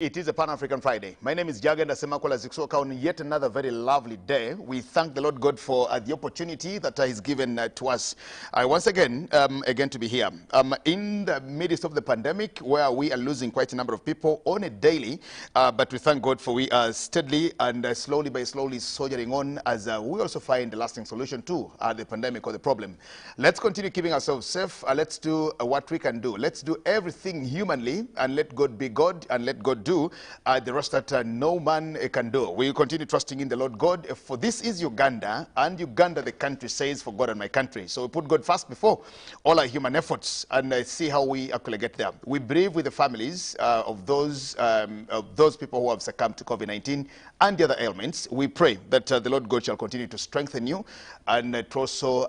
It is a Pan-African Friday. My name is Jagenda Semakola Ziksoka on yet another very lovely day. We thank the Lord God for the opportunity that He's given to us once again to be here. In the midst of the pandemic, where we are losing quite a number of people on a daily, but we thank God for we are steadily and slowly by slowly soldiering on as we also find a lasting solution to the pandemic or the problem. Let's continue keeping ourselves safe. Let's do what we can do. Let's do everything humanly and let God be God and let God do the rest that no man can do. We continue trusting in the Lord God, for this is Uganda, and Uganda, the country, says, for God and my country. So we put God first before all our human efforts and see how we actually get there. We grieve with the families of those people who have succumbed to COVID-19 and the other ailments. We pray that the Lord God shall continue to strengthen you and to also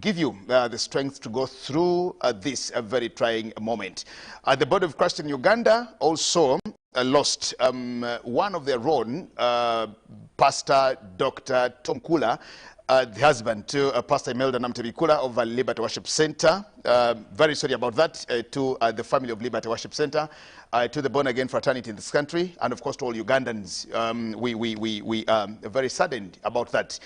give you the strength to go through this very trying moment. The body of Christ in Uganda also lost one of their own, Pastor Dr. Tom Kula, the husband to Pastor Imelda Namtebikula of Liberty Worship Center. Very sorry about that to the family of Liberty Worship Center, to the born-again fraternity in this country, and of course to all Ugandans. We are very saddened about that.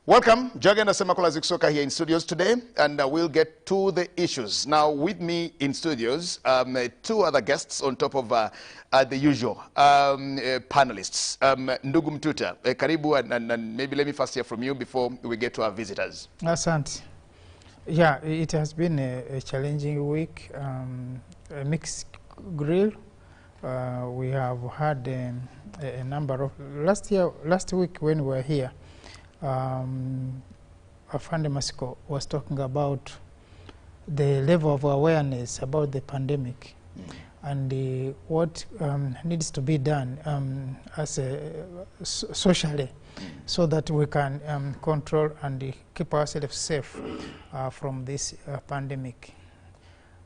Welcome, Jagenda Semakola Ziksoka here in studios today, and we'll get to the issues. Now, with me in studios, two other guests on top of the usual panelists. Ndugu Mtuta, karibu, and maybe let me first hear from you before we get to our visitors. Asante. Yeah, it has been a challenging week, a mixed grill. We have had a number of, last week when we were here, Afande Masiko was talking about the level of awareness about the pandemic and what needs to be done as socially so that we can control and keep ourselves safe from this pandemic.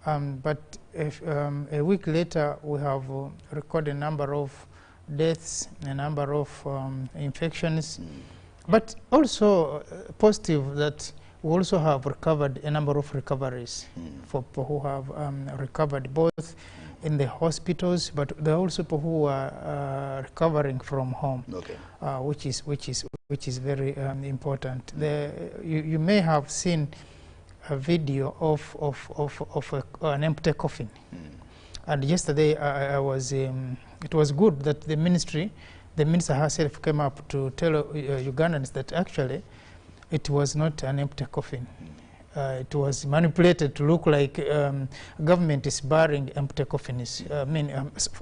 But if, a week later, we have recorded a number of deaths, a number of infections. But also positive that we also have recovered a number of recoveries for people who have recovered both in the hospitals, but there are also people who are recovering from home, which is very important. You may have seen a video of an empty coffin, and yesterday I was. It was good that the minister herself came up to tell Ugandans that actually it was not an empty coffin. It was manipulated to look like government is barring empty coffins. I mean,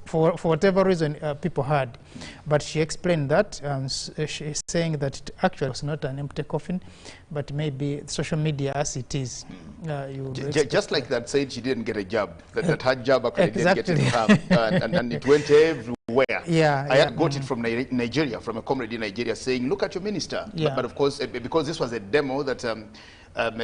for whatever reason people had. But she explained that. She's saying that it actually was not an empty coffin, but maybe social media as it is. Just like that said she didn't get a job. That her job actually didn't get it to her. and it went everywhere. I had got it from Nigeria, from a comrade in Nigeria, saying, look at your minister. But of course, because this was a demo that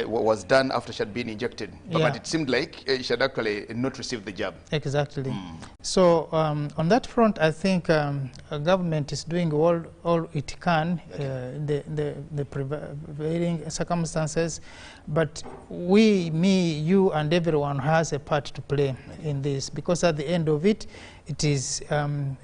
was done after she had been injected. But it seemed like she had actually not received the job. Exactly. So on that front, I think government is doing all it can in the prevailing circumstances. But we, me, you, and everyone has a part to play in this, because at the end of it, it is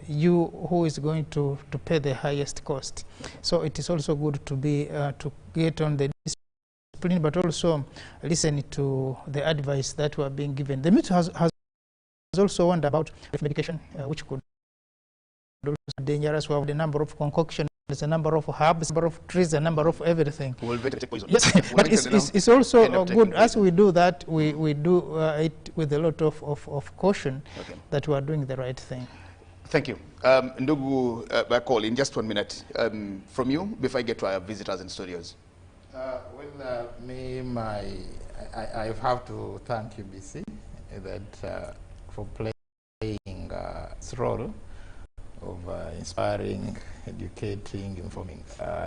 you who is going to pay the highest cost. So it is also good to be to get on the discipline, but also listen to the advice that we are being given. The minister has also wondered about medication, which could also be dangerous. We have the number of concoctions, a number of herbs, a number of trees, a number of everything. Yes, but it's also good as we do that. We do it with a lot of caution that we are doing the right thing. Thank you. Ndugu Bakol, in just 1 minute, from you, before I get to our visitors in studios. I have to thank UBC that for playing its role of inspiring, educating, informing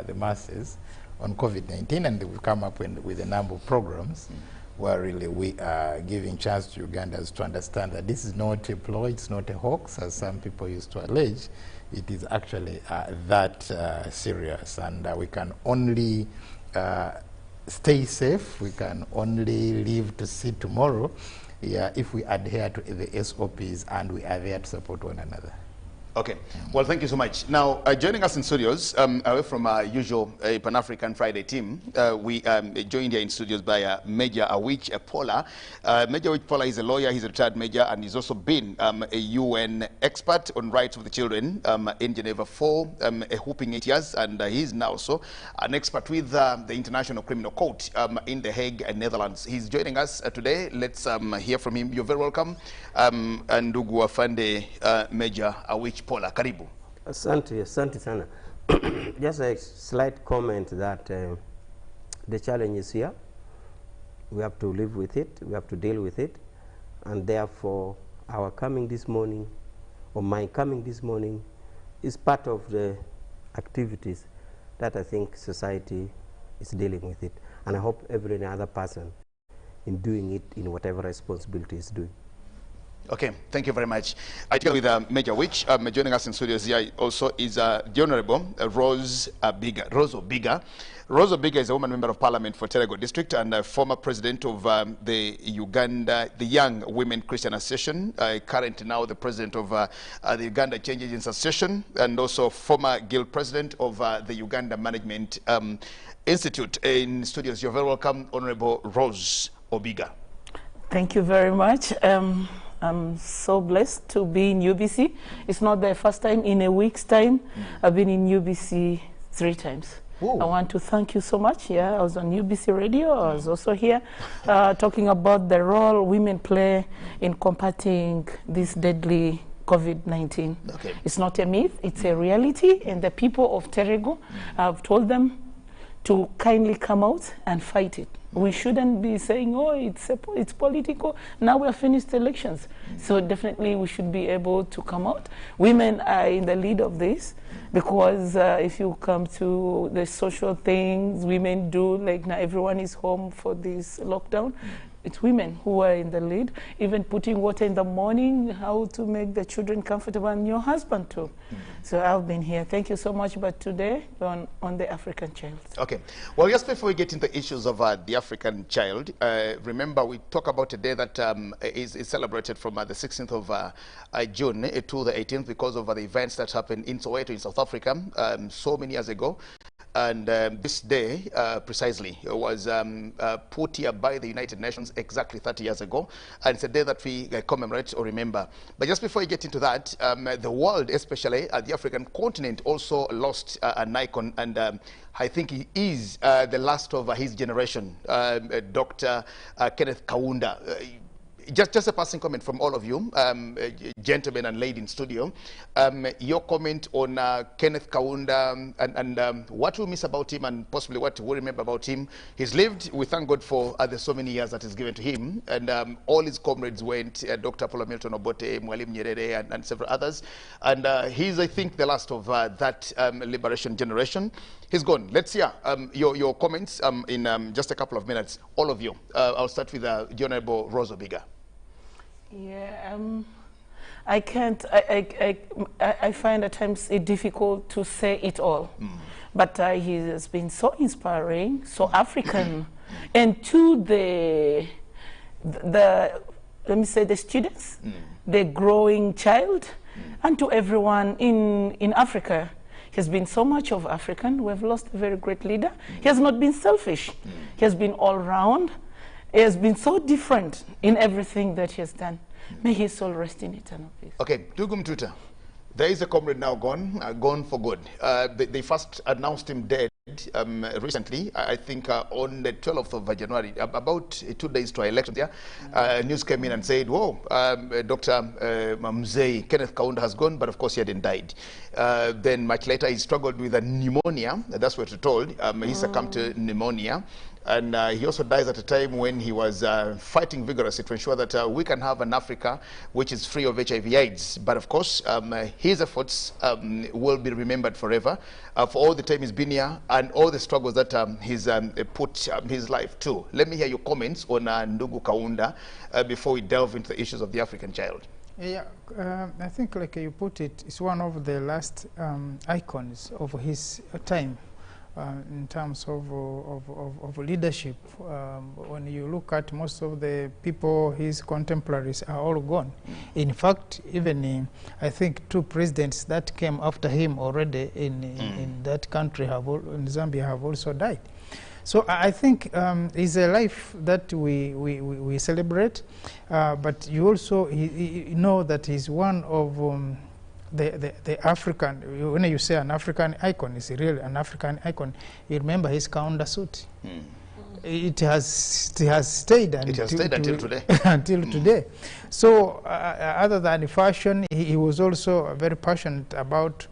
the masses on COVID-19, and we've come up with a number of programs where really we are giving chance to Ugandans to understand that this is not a ploy, it's not a hoax, as some people used to allege. It is actually that serious, and we can only stay safe, we can only live to see tomorrow if we adhere to the SOPs and we are there to support one another. Okay. Well, thank you so much. Now, joining us in studios, away from our usual Pan-African Friday team, we joined here in studios by Major Awich Pola. Major Awich Pola is a lawyer, he's a retired major, and he's also been a UN expert on rights of the children in Geneva for a whooping 8 years, and he's now also an expert with the International Criminal Court in The Hague, Netherlands. He's joining us today. Let's hear from him. You're very welcome. Ndugu afande Major Awich Pola, karibu. Asante sana. Just a slight comment that the challenge is here. We have to live with it, we have to deal with it, and therefore our coming this morning, or my coming this morning, is part of the activities that I think society is dealing with it. And I hope every other person in doing it in whatever responsibility is doing. Okay, thank you very much. I deal with Major Awich. Joining us in studios here also is the Honorable Rose Obiga. Rose Obiga is a woman member of Parliament for Terego District and a former president of the Young Women Christian Association, currently now the president of the Uganda Change Agents Association, and also former guild president of the Uganda Management Institute. In studios, you're very welcome, Honorable Rose Obiga. Thank you very much. I'm so blessed to be in UBC. It's not the first time in a week's time. I've been in UBC 3 times. Ooh. I want to thank you so much. Yeah, I was on UBC Radio. I was also here talking about the role women play in combating this deadly COVID-19. Okay. It's not a myth, it's a reality. And the people of Terego, I've told them to kindly come out and fight it. We shouldn't be saying, oh, it's political. Now we have finished elections. So definitely we should be able to come out. Women are in the lead of this because if you come to the social things women do, like now everyone is home for this lockdown, it's women who are in the lead, even putting water in the morning, how to make the children comfortable, and your husband too. So I've been here. Thank you so much. But today on the African child. Okay. Well, just before we get into issues of the African child, remember we talk about a day that is celebrated from the 16th of June to the 18th because of the events that happened in Soweto in South Africa so many years ago. And this day, precisely, was put here by the United Nations exactly 30 years ago. And it's a day that we commemorate or remember. But just before we get into that, the world, especially the African continent, also lost an icon. And I think he is the last of his generation, Dr. Kenneth Kaunda. Just a passing comment from all of you, gentlemen and lady in studio. Your comment on Kenneth Kaunda and what we miss about him and possibly what we remember about him. He's lived, we thank God for the so many years that is given to him. And all his comrades went, Dr. Paul Milton Obote, Mwalimu Nyerere, and several others. And he's, I think, the last of that liberation generation. He's gone. Let's hear your comments in just a couple of minutes. All of you. I'll start with the Honorable Rose Obiga. Yeah, I can't. I find at times it difficult to say it all, but he has been so inspiring, so African, and to the let me say the students, the growing child, and to everyone in Africa. He has been so much of African. We have lost a very great leader. He has not been selfish. He has been all round. He has been so different in everything that he has done. May his soul rest in eternal peace. Okay, Tugum Tuta. There is a comrade now gone for good. They first announced him dead recently, I think on the 12th of January, about 2 days to our election there. News came in and said, whoa, Dr. Mzee Kenneth Kaunda has gone, but of course he hadn't died. Then much later he struggled with a pneumonia, that's what we're told. He succumbed to pneumonia. And he also dies at a time when he was fighting vigorously to ensure that we can have an Africa which is free of HIV/AIDS. But of course, his efforts will be remembered forever for all the time he's been here and all the struggles that he's put his life to. Let me hear your comments on Ndugu Kaunda before we delve into the issues of the African child. Yeah, I think like you put it, it's one of the last icons of his time. in terms of leadership. When you look at most of the people, his contemporaries are all gone. In fact, even I think 2 presidents that came after him already in that country in Zambia have also died. So I think it's a life that we celebrate, but you also you know that he's one of the African, when you say an African icon, it's really an African icon. You remember his Kaunda suit. It has stayed until today. until today. So other than fashion, he was also very passionate about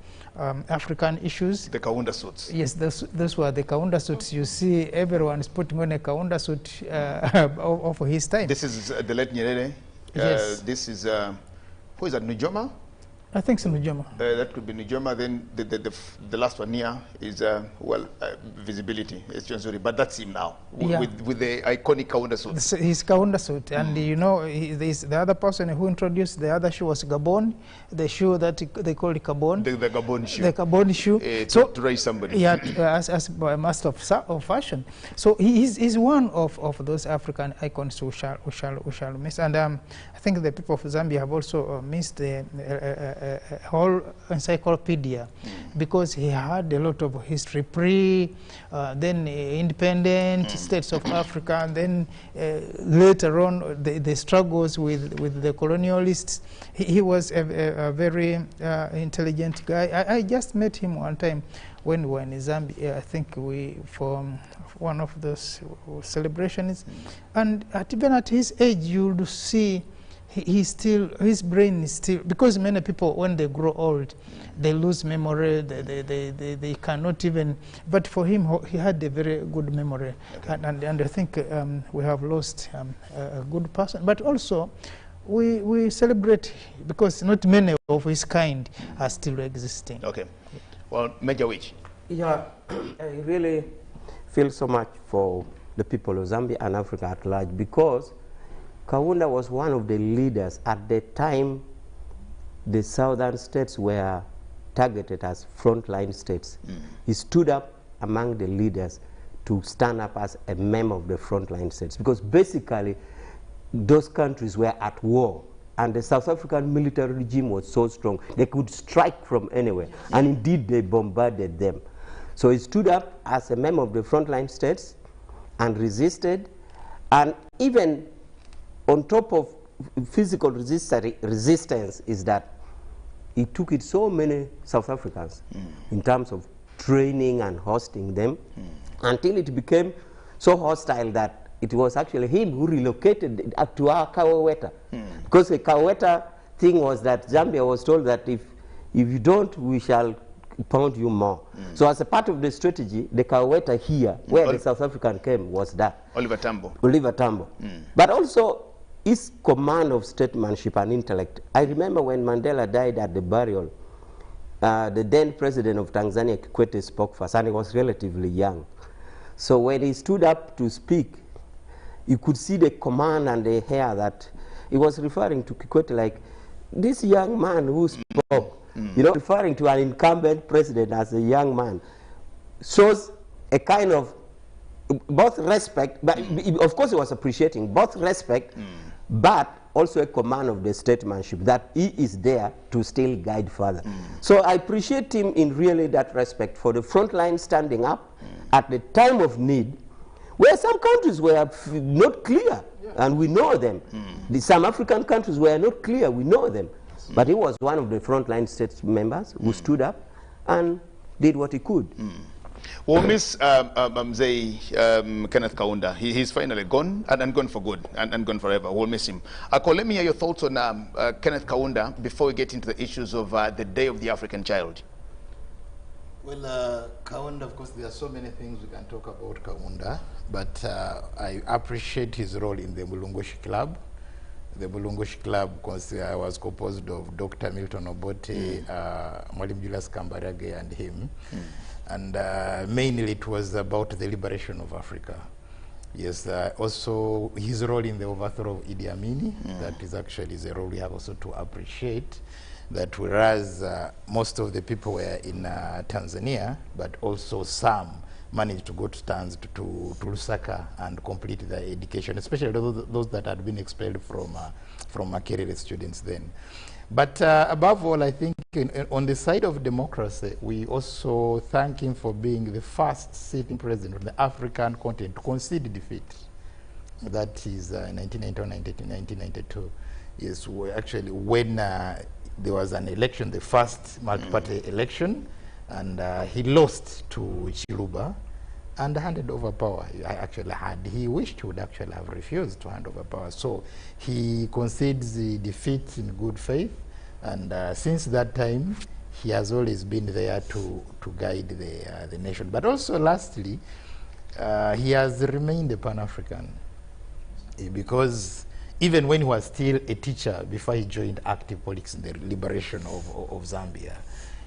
African issues. The Kaunda suits. Yes, those were the Kaunda suits. You see everyone is putting on a Kaunda suit of his time. This is the late Nyerere. Yes. This is, who is that, Nujoma? I think so, Nujoma. That could be Nujoma. Then the last one here is, visibility. It's John Zuri, but that's him now, with the iconic Kaunda suit. His Kaunda suit. And you know, the other person who introduced the other shoe was Gabon, the shoe that they call it Gabon. The Gabon shoe. The Gabon shoe. To raise somebody. Yeah, as a master of fashion. So he's one of those African icons we shall miss. And I think the people of Zambia have also missed the whole encyclopedia, because he had a lot of history, then independent states of Africa, and then later on the struggles with the colonialists. He was a very intelligent guy. I just met him one time when we were in Zambia. I think for one of those celebrations, and even at his age, you'll see his brain is still, because many people, when they grow old, they lose memory, they cannot even, but for him, he had a very good memory. Okay. And I think we have lost a good person, but also we celebrate, because not many of his kind are still existing. Okay. Well, Major Witch. Yeah, I really feel so much for the people of Zambia and Africa at large, because Kaunda was one of the leaders at the time the southern states were targeted as frontline states. He stood up among the leaders to stand up as a member of the frontline states, because basically those countries were at war, and the South African military regime was so strong they could strike from anywhere, and indeed they bombarded them. So he stood up as a member of the frontline states and resisted, and even on top of physical resistance is that he took it so many South Africans in terms of training and hosting them until it became so hostile that it was actually him who relocated up to our Kaweta. Because the Kaweta thing was that Zambia was told that if you don't, we shall pound you more. So as a part of the strategy, the Kaweta here, where the South African came, was that. Oliver Tambo. But also his command of statesmanship and intellect. I remember when Mandela died at the burial, the then president of Tanzania, Kikwete, spoke first, and he was relatively young. So when he stood up to speak, you could see the command and the hair that he was referring to Kikwete like, this young man who spoke, you know, referring to an incumbent president as a young man, shows a kind of both respect, but of course he was appreciating both respect, but also a command of the statesmanship, that he is there to still guide further. So I appreciate him in really that respect for the front line standing up at the time of need, where some countries were not clear, and we know them. Some African countries were not clear, we know them. But he was one of the frontline state members who stood up and did what he could. We'll miss Kenneth Kaunda. He's finally gone, and gone for good, and gone forever. We'll miss him. Ako, let me hear your thoughts on Kenneth Kaunda before we get into the issues of the Day of the African Child. Well, Kaunda, of course, there are so many things we can talk about Kaunda, but I appreciate his role in the Mulungushi Club. The Mulungushi Club was composed of Dr. Milton Obote, Mwalimu Julius Kambarage, and him. And mainly it was about the liberation of Africa. Yes, also his role in the overthrow of Idi Amin, that is actually the role we have also to appreciate, that whereas most of the people were in Tanzania, but also some managed to go to Tanz, to Lusaka, and complete their education, especially those that had been expelled from Makerere students then. But above all, I think on the side of democracy, we also thank him for being the first sitting president of the African continent to concede defeat. That is 1991, 1992. Yes, actually when there was an election, the first multi-party election, and he lost to Chiluba and handed over power. Actually, had he wished, he would actually have refused to hand over power. So he concedes the defeat in good faith, and since that time, he has always been there to guide the nation. But also, lastly, he has remained a Pan-African, because even when he was still a teacher, before he joined active politics in the liberation of Zambia,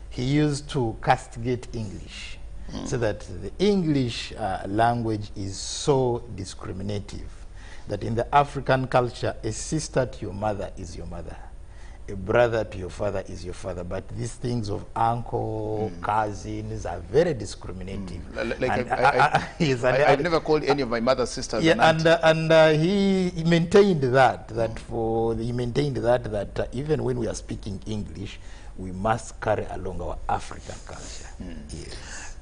he used to castigate English, so that the English language is so discriminative that in the African culture, a sister to your mother is your mother, a brother to your father is your father, but these things of uncle, cousins are very discriminative. I've never called any of my mother's sisters. Yeah, and he maintained that even when we are speaking English, we must carry along our African culture. Yes.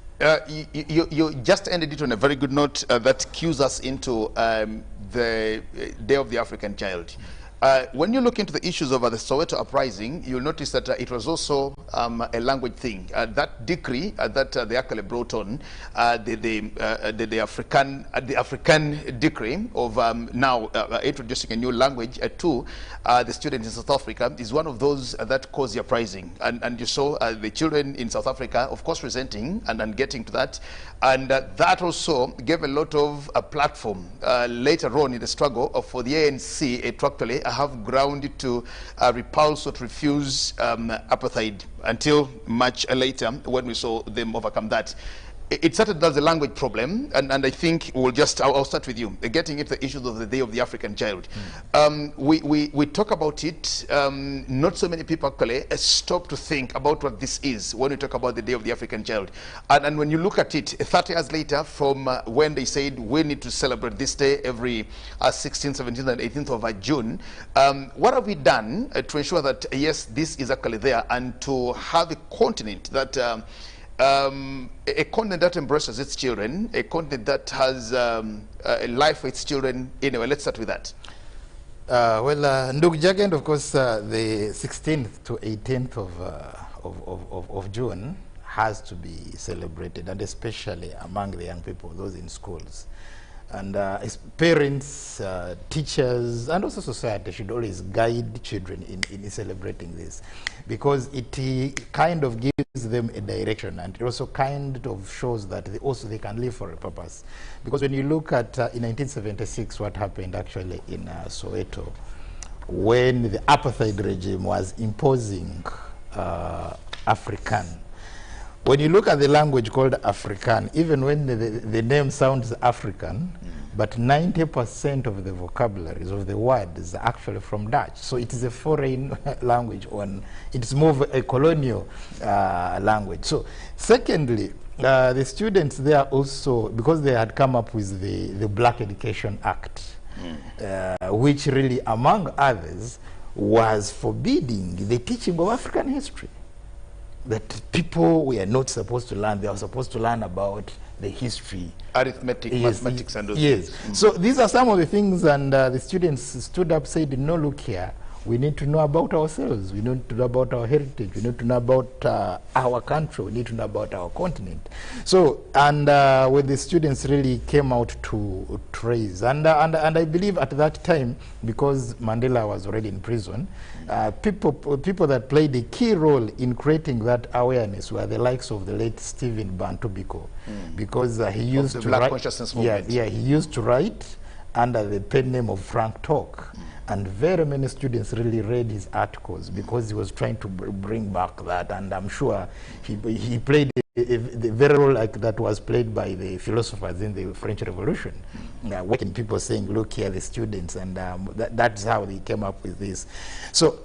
You just ended it on a very good note that cues us into the Day of the African Child. When you look into the issues of the Soweto uprising, you'll notice that it was also a language thing. That decree that the Akale brought on, the African decree of now introducing a new language to the students in South Africa, is one of those that caused the uprising. And you saw the children in South Africa, of course, resenting and getting to that. And that also gave a lot of platform later on in the struggle for the ANC to actually have ground to repulse or to refuse apartheid, until much later when we saw them overcome that. It started as a language problem, and I think I'll start with you, getting into the issues of the Day of the African Child. We talk about it, not so many people actually stop to think about what this is when we talk about the Day of the African Child. And when you look at it, 30 years later from when they said we need to celebrate this day every 16th, 17th, and 18th of June, what have we done to ensure that, yes, this is actually there, and to have a continent that a continent that embraces its children, a continent that has a life for its children. Anyway, let's start with that. Ndugu Jagend, of course, the 16th to 18th of June has to be celebrated, and especially among the young people, those in schools. And parents, teachers, and also society should always guide children in celebrating this, because it kind of gives them a direction, and it also kind of shows that they can live for a purpose. Because when you look at in 1976, what happened actually in Soweto, when the apartheid regime was imposing African. When you look at the language called African, even when the name sounds African, but 90% of the vocabularies of the word is actually from Dutch. So it is a foreign language, it's more of a colonial language. So secondly, the students there also, because they had come up with the Black Education Act, which really, among others, was forbidding the teaching of African history. That people were not supposed to learn. They were supposed to learn about the history. Arithmetic, mathematics, and those things. So these are some of the things, and the students stood up, said, no, look here, we need to know about ourselves. We need to know about our heritage. We need to know about our country. We need to know about our continent. So, and when the students really came out to raise, and I believe at that time, because Mandela was already in prison, people that played a key role in creating that awareness were the likes of the late Stephen Bantu Biko, because he used to write. He used to write under the pen name of Frank Talk. And very many students really read his articles because he was trying to bring back that. And I'm sure he played the very role like that was played by the philosophers in the French Revolution. People saying, look here, the students, and that's how they came up with this. So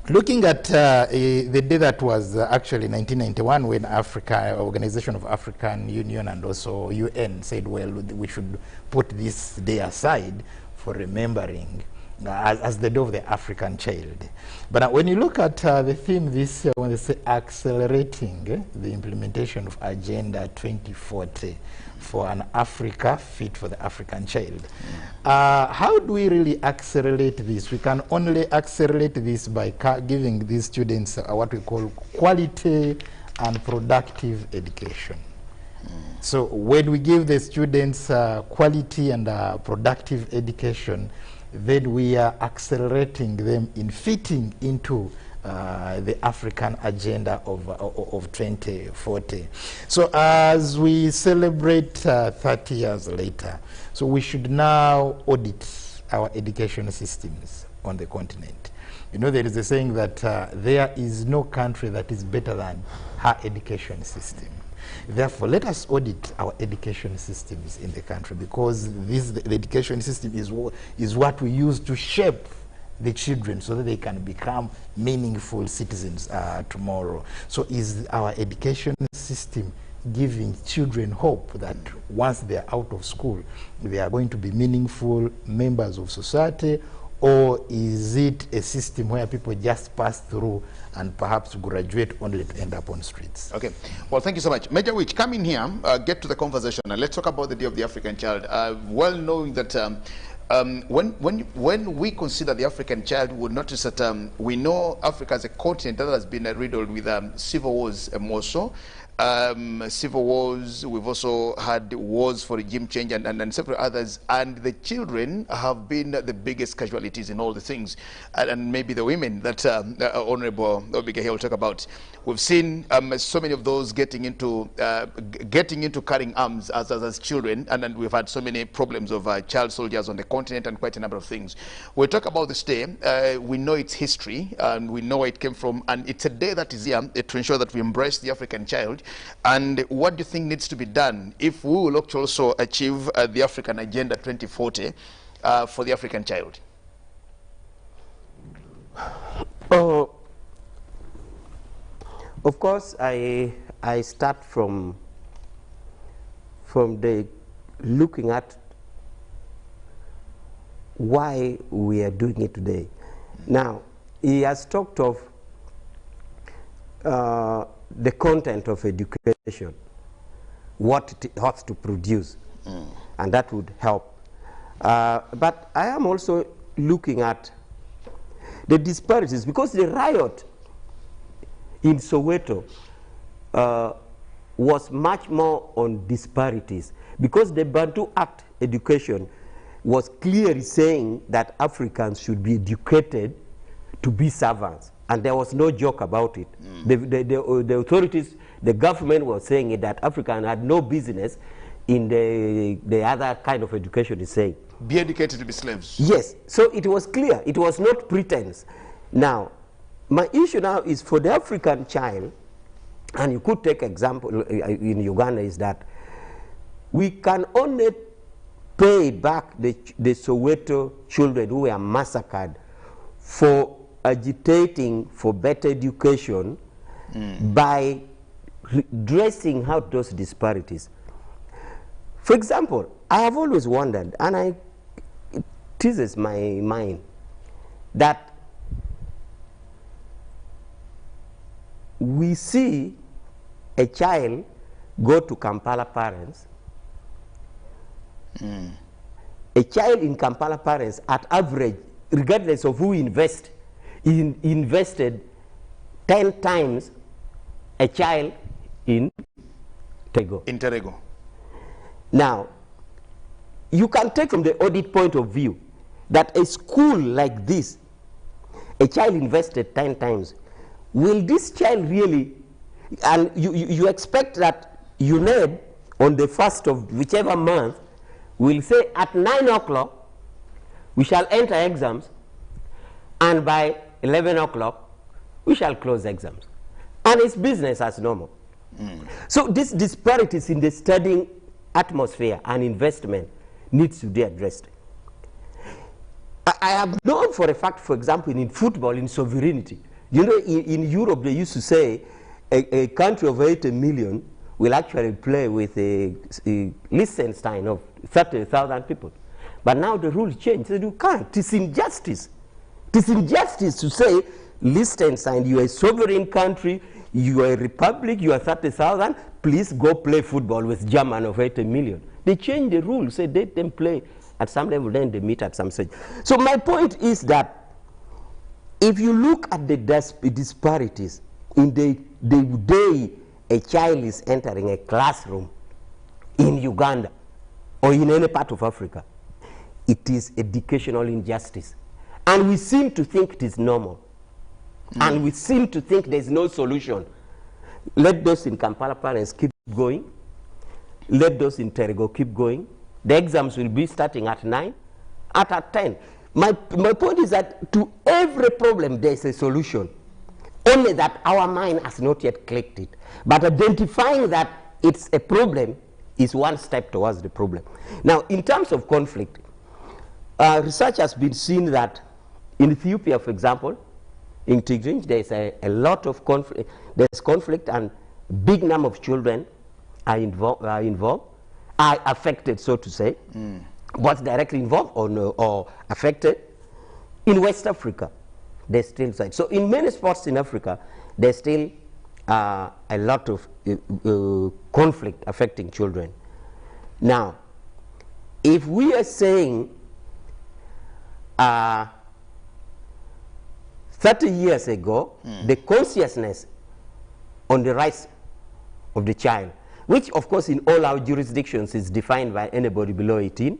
Looking at the day that was actually 1991, when Africa, Organization of African Union and also UN said, well, we should put this day aside for remembering as the Day of the African Child. But when you look at the theme this year, when they say accelerating the implementation of Agenda 2040 for an Africa fit for the African child, how do we really accelerate this? We can only accelerate this by giving these students what we call quality and productive education. So when we give the students quality and productive education, then we are accelerating them in fitting into the African agenda of 2040. So as we celebrate 30 years later, so we should now audit our education systems on the continent. You know, there is a saying that there is no country that is better than her education system. Therefore, let us audit our education systems in the country, because the education system is what we use to shape the children so that they can become meaningful citizens tomorrow. So is our education system giving children hope that once they are out of school, they are going to be meaningful members of society? Or is it a system where people just pass through and perhaps graduate only to end up on streets? Okay. Well, thank you so much. Major Witch, come in here, get to the conversation, and let's talk about the Day of the African Child. Well knowing that when we consider the African child, we'll notice that we know Africa as a continent that has been riddled with civil wars more so. Civil wars, we've also had wars for regime change and several others, and the children have been the biggest casualties in all the things, and maybe the women that Honorable Obiga here will talk about. We've seen so many of those getting into carrying arms as children, and then we've had so many problems of child soldiers on the continent and quite a number of things. We'll talk about this day. We know its history, and we know where it came from, and it's a day that is here to ensure that we embrace the African child. And what do you think needs to be done if we will also achieve the African Agenda 2040 for the African child? Of course, I start from the looking at why we are doing it today. Now, he has talked of the content of education, what it has to produce, and that would help. But I am also looking at the disparities, because the riot in Soweto was much more on disparities, because the Bantu Act education was clearly saying that Africans should be educated to be servants. And there was no joke about it. The authorities, the government was saying that Africans had no business in the other kind of education is saying. Be educated to be slaves. Yes, so it was clear. It was not pretense. Now, my issue now is for the African child, and you could take example in Uganda, is that we can only pay back the Soweto children who were massacred for agitating for better education by dressing out those disparities. For example, I have always wondered, and it teases my mind, that we see a child go to Kampala parents, a child in Kampala parents at average, regardless of who invested 10 times a child in Terego. Now, you can take from the audit point of view that a school like this, a child invested 10 times, will this child really, and you expect that UNED on the first of whichever month will say at 9 o'clock we shall enter exams, and by 11 o'clock we shall close exams, and it's business as normal. So these disparities in the studying atmosphere and investment needs to be addressed. I have known for a fact, for example, in football, in sovereignty, You know, in Europe, they used to say a country of 80 million will actually play with a Liechtenstein of 30,000 people. But now the rule changed. They said, you can't. It is injustice. It is injustice to say, Liechtenstein, you are a sovereign country, you are a republic, you are 30,000, please go play football with German of 80 million. They changed the rule, say let them play at some level, then they meet at some stage. So my point is that if you look at the disparities in the day a child is entering a classroom in Uganda or in any part of Africa, it is educational injustice. And we seem to think it is normal. And we seem to think there's no solution. Let those in Kampala parents keep going. Let those in Terego keep going. The exams will be starting at 9, at 10. My point is that to every problem there's a solution. Only that our mind has not yet clicked it. But identifying that it's a problem is one step towards the problem. Now, in terms of conflict, research has been seen that in Ethiopia, for example, in Tigray, there's a lot of conflict. There's conflict, and big number of children are affected, so to say, both directly involved or affected. In West Africa, there's still such. So in many spots in Africa, there's still a lot of conflict affecting children. Now, if we are saying 30 years ago, the consciousness on the rights of the child, which of course in all our jurisdictions is defined by anybody below 18,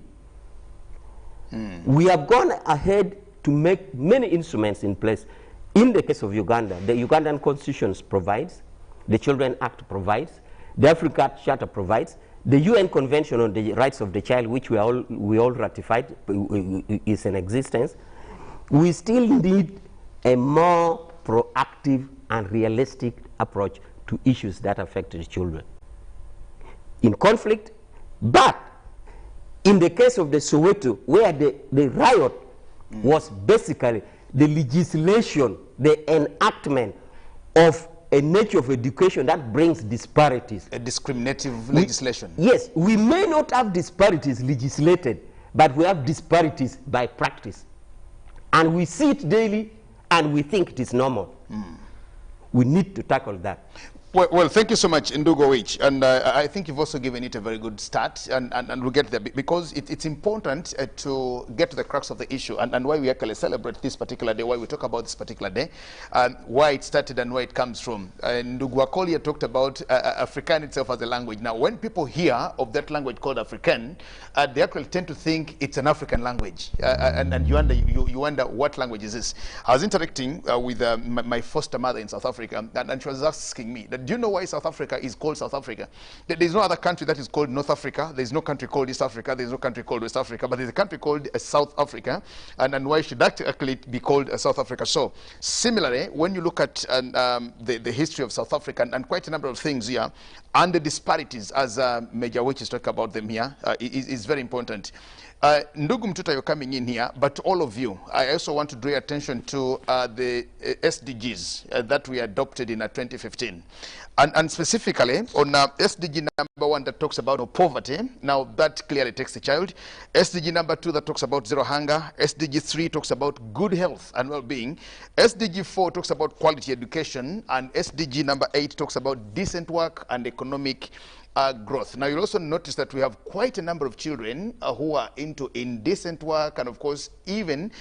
we have gone ahead to make many instruments in place. In the case of Uganda, the Ugandan Constitution provides, the Children Act provides, the Africa Charter provides, the UN Convention on the Rights of the Child, which we all ratified, is in existence. We still need a more proactive and realistic approach to issues that affect the children in conflict. But in the case of the Soweto, where the riot was basically the legislation, the enactment of a nature of education that brings disparities. A discriminative legislation. Yes, we may not have disparities legislated, but we have disparities by practice. And we see it daily, and we think it is normal. We need to tackle that. Well, thank you so much, Ndugowich. And I think you've also given it a very good start, and we'll get there, because it's important to get to the crux of the issue, and why we actually celebrate this particular day, why we talk about this particular day, why it started and where it comes from. Ndugwakoli talked about Afrikaan itself as a language. Now, when people hear of that language called Afrikaan, they actually tend to think it's an African language, and you wonder what language is this. I was interacting with my foster mother in South Africa, and she was asking me that, do you know why South Africa is called South Africa? There's no other country that is called North Africa. There's no country called East Africa. There's no country called West Africa. But there's a country called South Africa. And why should that actually be called South Africa? So similarly, when you look at the history of South Africa, and quite a number of things here, and the disparities, as Major Wich is talking about them here, is very important. Ndugu Mtuta, you're coming in here, but all of you, I also want to draw your attention to the SDGs that we adopted in 2015. And specifically on SDG number 1 that talks about poverty. Now that clearly takes the child. SDG number 2 that talks about zero hunger. SDG 3 talks about good health and well-being. SDG 4 talks about quality education. And SDG number 8 talks about decent work and economic growth. Now, you'll also notice that we have quite a number of children who are into indecent work, and of course, even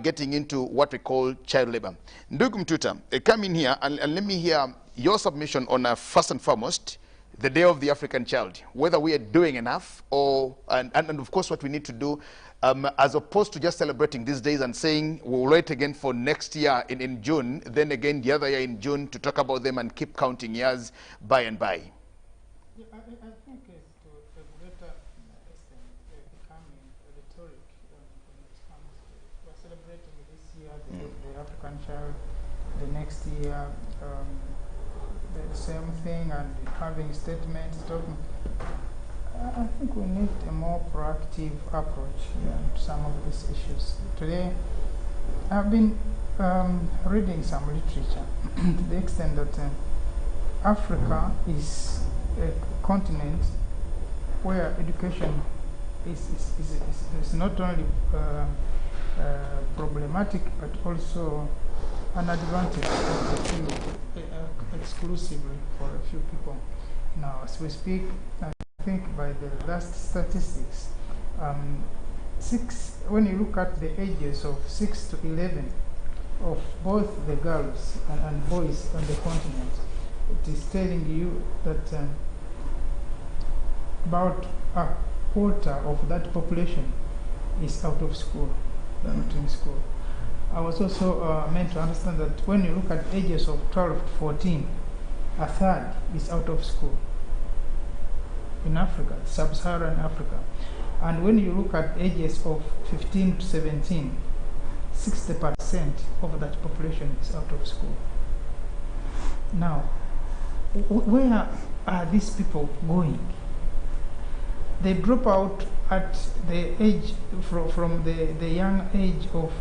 getting into what we call child labor. Ndugu Mtuta, come in here and let me hear your submission on first and foremost, the Day of the African Child, whether we are doing enough, or and of course what we need to do, as opposed to just celebrating these days and saying we'll wait again for next year in June, then again the other year in June to talk about them and keep counting years by and by. Yeah, I think it's to a greater extent becoming a rhetoric when it comes to we're celebrating this year the African child, the next year the same thing, and having statements talking. I think we need a more proactive approach to some of these issues. Today, I've been reading some literature to the extent that Africa is a continent where education is not only problematic but also an advantage of the few, exclusively for a few people. Now, as we speak, I think by the last statistics, when you look at the ages of 6 to 11 of both the girls and boys on the continent, it is telling you that about a quarter of that population is out of school, they're not in school. I was also meant to understand that when you look at ages of 12 to 14, a third is out of school in Africa, sub-Saharan Africa. And when you look at ages of 15 to 17, 60% of that population is out of school. Now, where are these people going? They drop out at the age, from the young age of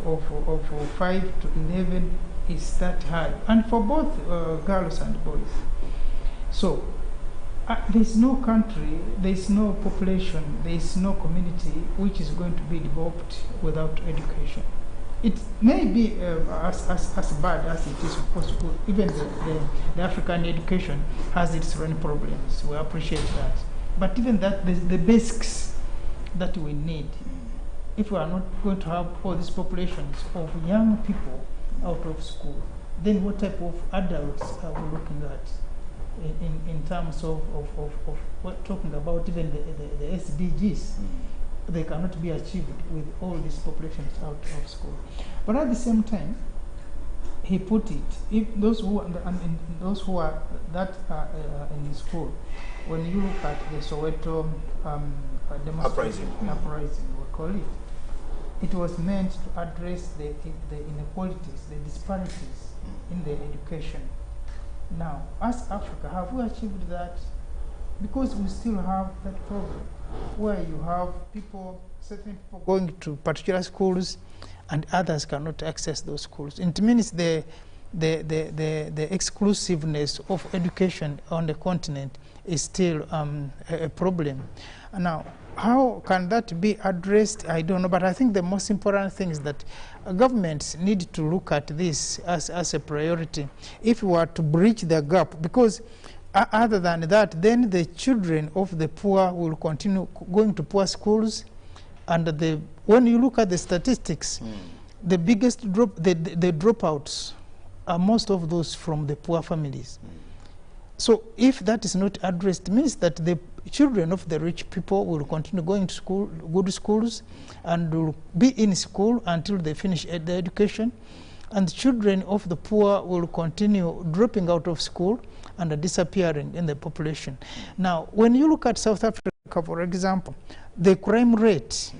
5 to 11 is that high, and for both girls and boys. So there's no country, there's no population, there's no community which is going to be developed without education. It may be as bad as it is possible. Even the African education has its own problems. We appreciate that. But even that, the basics that we need, if we are not going to have all these populations of young people out of school, then what type of adults are we looking at in terms of what talking about even the SDGs? They cannot be achieved with all these populations out of school. But at the same time, he put it, if those who are in school, when you look at the Soweto uprising, we call it, it was meant to address the inequalities, the disparities in the education. Now, as Africa, have we achieved that? Because we still have that problem where you have certain people going to particular schools and others cannot access those schools. It means the exclusiveness of education on the continent is still a problem. Now, how can that be addressed? I don't know, but I think the most important thing is that governments need to look at this as a priority if we are to bridge the gap, because other than that, then the children of the poor will continue going to poor schools, and when you look at the statistics, the biggest the dropouts are most of those from the poor families. So if that is not addressed, it means that the children of the rich people will continue going to school, good schools, and will be in school until they finish the education, and the children of the poor will continue dropping out of school and disappearing in the population. Now, when you look at South Africa, for example, the crime rate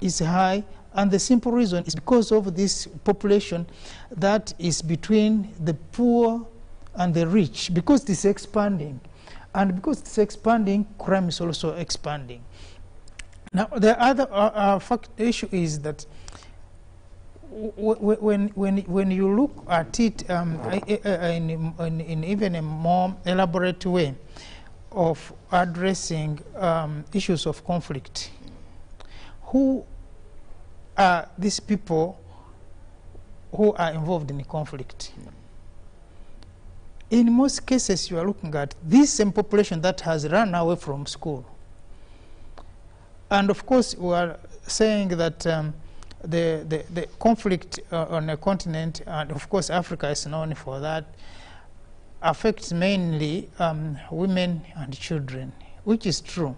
is high, and the simple reason is because of this population that is between the poor and the rich, because it's expanding. And because it's expanding, crime is also expanding. Now, the other issue is that when you look at it in even a more elaborate way of addressing issues of conflict, who are these people who are involved in conflict? In most cases, you are looking at this same population that has run away from school. And of course, we are saying that the conflict on a continent, and of course Africa is known for that, affects mainly women and children, which is true.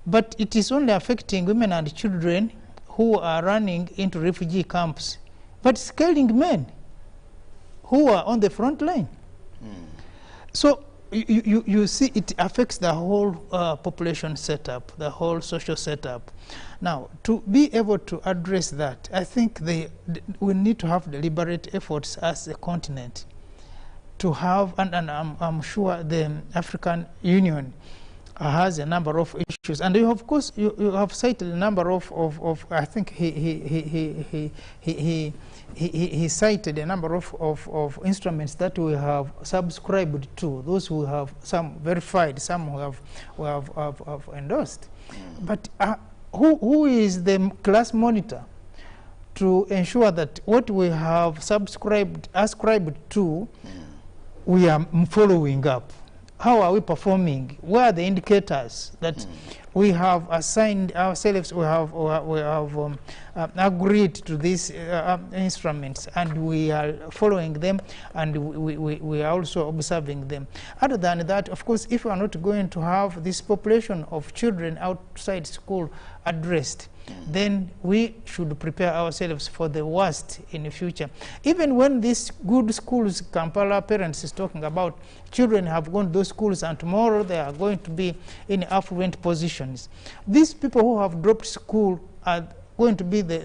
But it is only affecting women and children who are running into refugee camps, but it's killing men who are on the front line. So you see, it affects the whole population setup, the whole social setup. Now, to be able to address that, I think we need to have deliberate efforts as a continent to have, and I'm sure the African Union has a number of issues, and you, of course, you have cited a number of I think he cited a number of instruments that we have subscribed to, those who have some verified, some who have endorsed. But who is the class monitor to ensure that what we have ascribed to, we are following up? How are we performing? Where are the indicators that we have assigned ourselves? We have agreed to these instruments, and we are following them, and we are also observing them. Other than that, of course, if we are not going to have this population of children outside school addressed, then we should prepare ourselves for the worst in the future. Even when these good schools, Kampala parents is talking about, children have gone to those schools and tomorrow they are going to be in affluent positions. These people who have dropped school are going to be the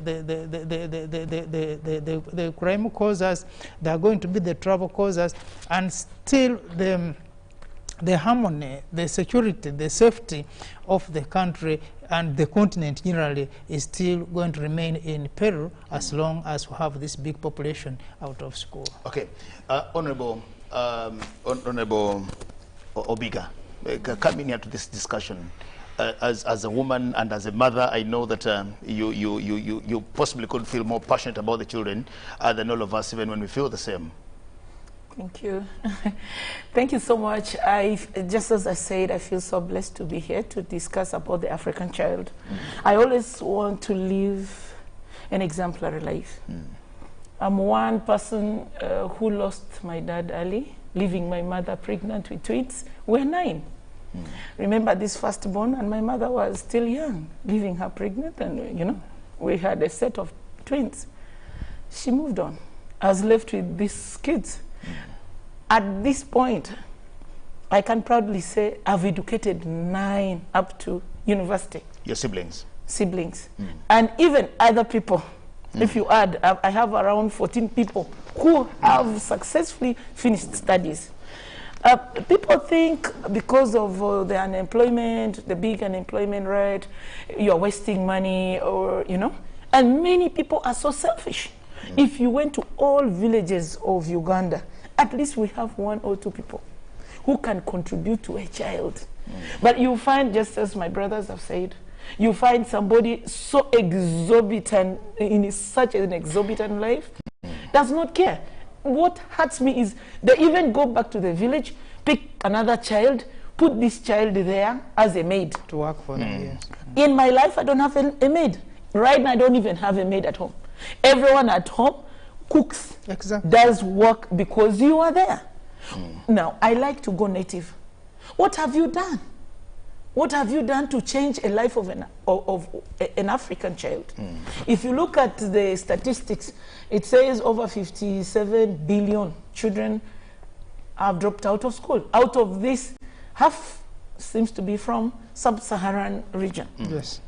crime causers, they are going to be the trouble causers, and still the harmony, the security, the safety of the country and the continent generally is still going to remain in peril as long as we have this big population out of school. Okay, Honorable Obiga, coming here to this discussion, as a woman and as a mother, I know that you possibly could feel more passionate about the children than all of us, even when we feel the same. Thank you. Thank you so much. Just as I said, I feel so blessed to be here to discuss about the African child. I always want to live an exemplary life. I'm one person who lost my dad early, leaving my mother pregnant with twins. We're 9. Remember this firstborn, and my mother was still young, leaving her pregnant, and you know, we had a set of twins. She moved on. I was left with these kids. At this point, I can proudly say I've educated 9 up to university. Your siblings? Siblings. And even other people. If you add, I have around 14 people who have successfully finished studies. People think because of the unemployment, the big unemployment rate, you're wasting money, or, you know, and many people are so selfish. If you went to all villages of Uganda, at least we have 1 or 2 people who can contribute to a child. But you find, just as my brothers have said, you find somebody so exorbitant, in such an exorbitant life, does not care. What hurts me is they even go back to the village, pick another child, put this child there as a maid. To work for them, yes. In my life, I don't have a maid. Right now, I don't even have a maid at home. Everyone at home cooks, does work because you are there. Now, I like to go native. What have you done? What have you done to change a life of an African child? If you look at the statistics, it says over 57 billion children have dropped out of school. Out of this, half seems to be from sub-Saharan region. Yes.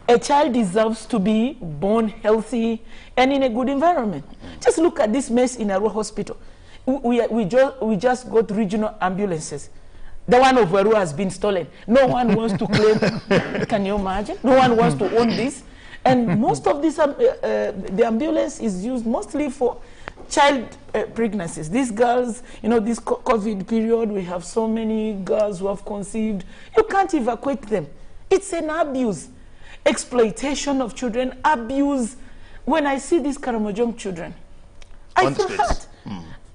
A child deserves to be born healthy and in a good environment. Just look at this mess in Arua Hospital. We just got regional ambulances. The one of Arua has been stolen. No one wants to claim. Can you imagine? No one wants to own this. And most of this, the ambulance is used mostly for child pregnancies. These girls, you know, this COVID period, we have so many girls who have conceived. You can't evacuate them. It's an abuse. Exploitation of children, abuse. When I see these Karamojong children, I feel hurt.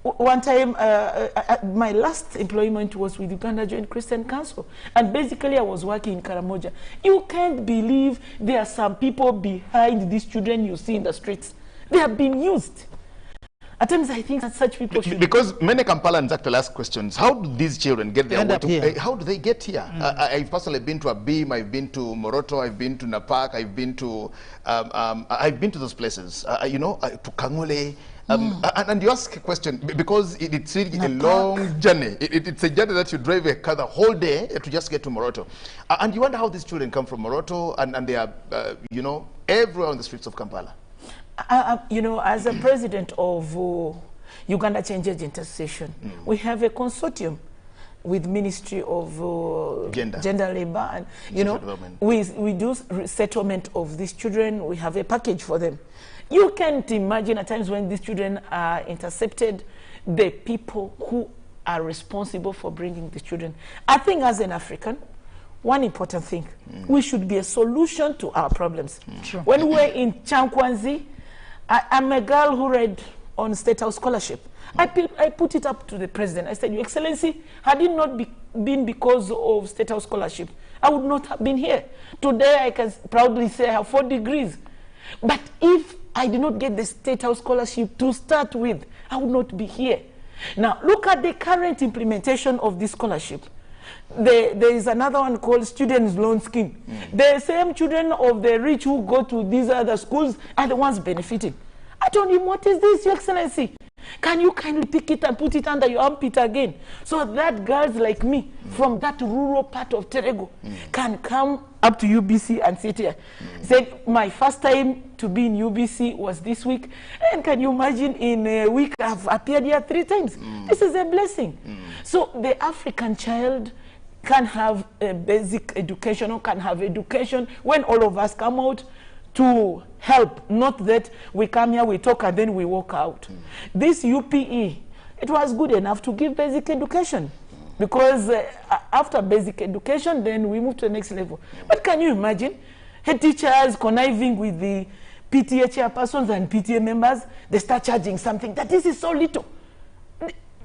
One time, my last employment was with Uganda Joint Christian Council, and basically I was working in Karamoja. You can't believe there are some people behind these children you see in the streets. They have been used. At times I think that such people should... Because many Kampalans actually ask questions, how do these children get there? How do they get here? I've personally been to Abim, I've been to Moroto, I've been to Napak, I've been to those places, you know, to Kangole. And you ask a question, because it's really a long journey. It's a journey that you drive a car the whole day to just get to Moroto. And you wonder how these children come from Moroto, and they are, you know, everywhere on the streets of Kampala. You know, as a president of Uganda Change Agent Association, we have a consortium with Ministry of Gender Labor, and you know, Development. we do resettlement of these children. We have a package for them. You can't imagine at times when these children are intercepted, the people who are responsible for bringing these children. I think as an African, one important thing, we should be a solution to our problems. True. When we were in Chankwanzi, I'm a girl who read on State House scholarship. I put it up to the president. I said, Your Excellency, had it not been because of State House scholarship, I would not have been here. Today, I can proudly say I have 4 degrees. But if I did not get the State House scholarship to start with, I would not be here. Now, look at the current implementation of this scholarship. There is another one called Students' Loan Scheme. The same children of the rich who go to these other schools are the ones benefiting. I told him, what is this, Your Excellency? Can you kindly pick it and put it under your armpit again? So that girls like me from that rural part of Terego can come up to UBC and sit here. Said, my first time to be in UBC was this week. And can you imagine, in a week I've appeared here 3 times. This is a blessing. So the African child can have a basic education, or can have education when all of us come out to help, not that we come here, we talk, and then we walk out. This UPE, it was good enough to give basic education, because after basic education, then we move to the next level. But can you imagine head teachers conniving with the PTA chairpersons and PTA members? They start charging something that this is so little.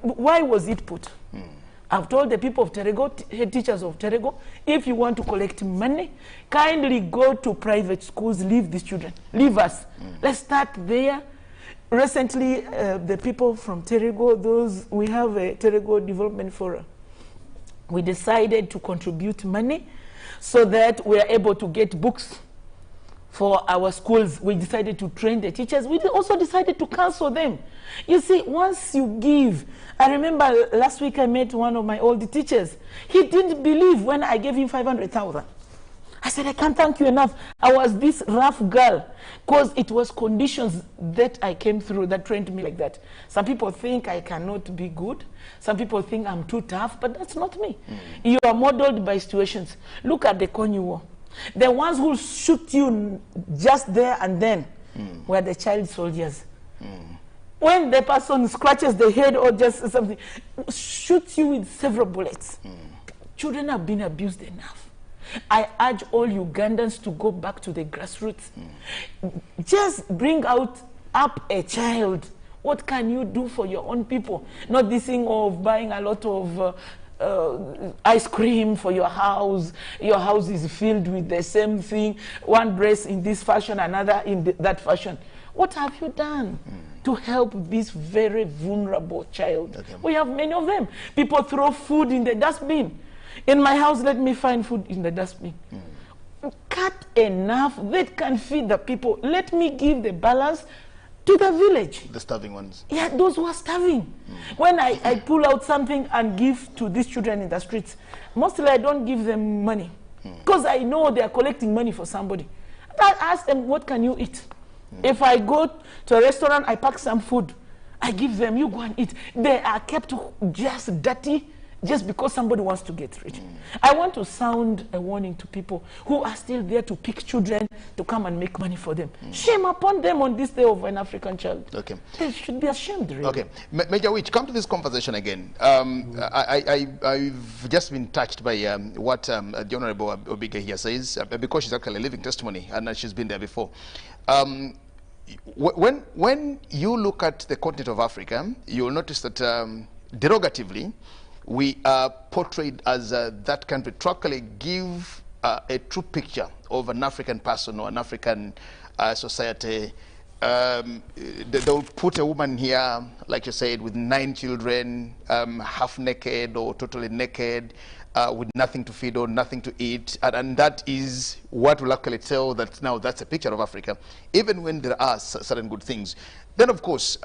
Why was it put? I've told the people of Terego, head teachers of Terego, if you want to collect money, kindly go to private schools, leave these children, leave us. Let's start there. Recently, the people from Terego, we have a Terego Development Forum. We decided to contribute money so that we are able to get books for our schools. We decided to train the teachers. We also decided to cancel them. You see, once you give, I remember last week I met one of my old teachers. He didn't believe when I gave him 500,000. I said, I can't thank you enough. I was this rough girl, because it was conditions that I came through that trained me like that. Some people think I cannot be good. Some people think I'm too tough, but that's not me. You are modeled by situations. Look at the Konyu War. The ones who shoot you just there and then were the child soldiers. When the person scratches the head or just something, shoots you with several bullets. Children have been abused enough. I urge all Ugandans to go back to the grassroots. Just bring up a child. What can you do for your own people? Not this thing of buying a lot of ice cream for your house. Your house is filled with the same thing. One dress in this fashion, another in that fashion. What have you done to help this very vulnerable child? Okay. We have many of them. People throw food in the dustbin. In my house, let me find food in the dustbin. Cut enough that can feed the people. Let me give the balance to the village. The starving ones. Yeah, those who are starving. When I pull out something and give to these children in the streets, mostly I don't give them money, because I know they are collecting money for somebody. I ask them, what can you eat? If I go to a restaurant, I pack some food. I give them, you go and eat. They are kept just dirty just because somebody wants to get rich. I want to sound a warning to people who are still there to pick children to come and make money for them. Shame upon them on this day of an African child. Okay. They should be ashamed, really. Okay. Major Witch, come to this conversation again. I've just been touched by what the Honorable Obiga here says, because she's actually a living testimony, and she's been there before. When you look at the continent of Africa, you'll notice that derogatively, we are portrayed as that country to actually give a true picture of an African person or an African society. They'll put a woman here, like you said, with 9 children, half naked or totally naked, with nothing to feed or nothing to eat, and that is what will actually tell that now that's a picture of Africa, even when there are certain good things. Then, of course,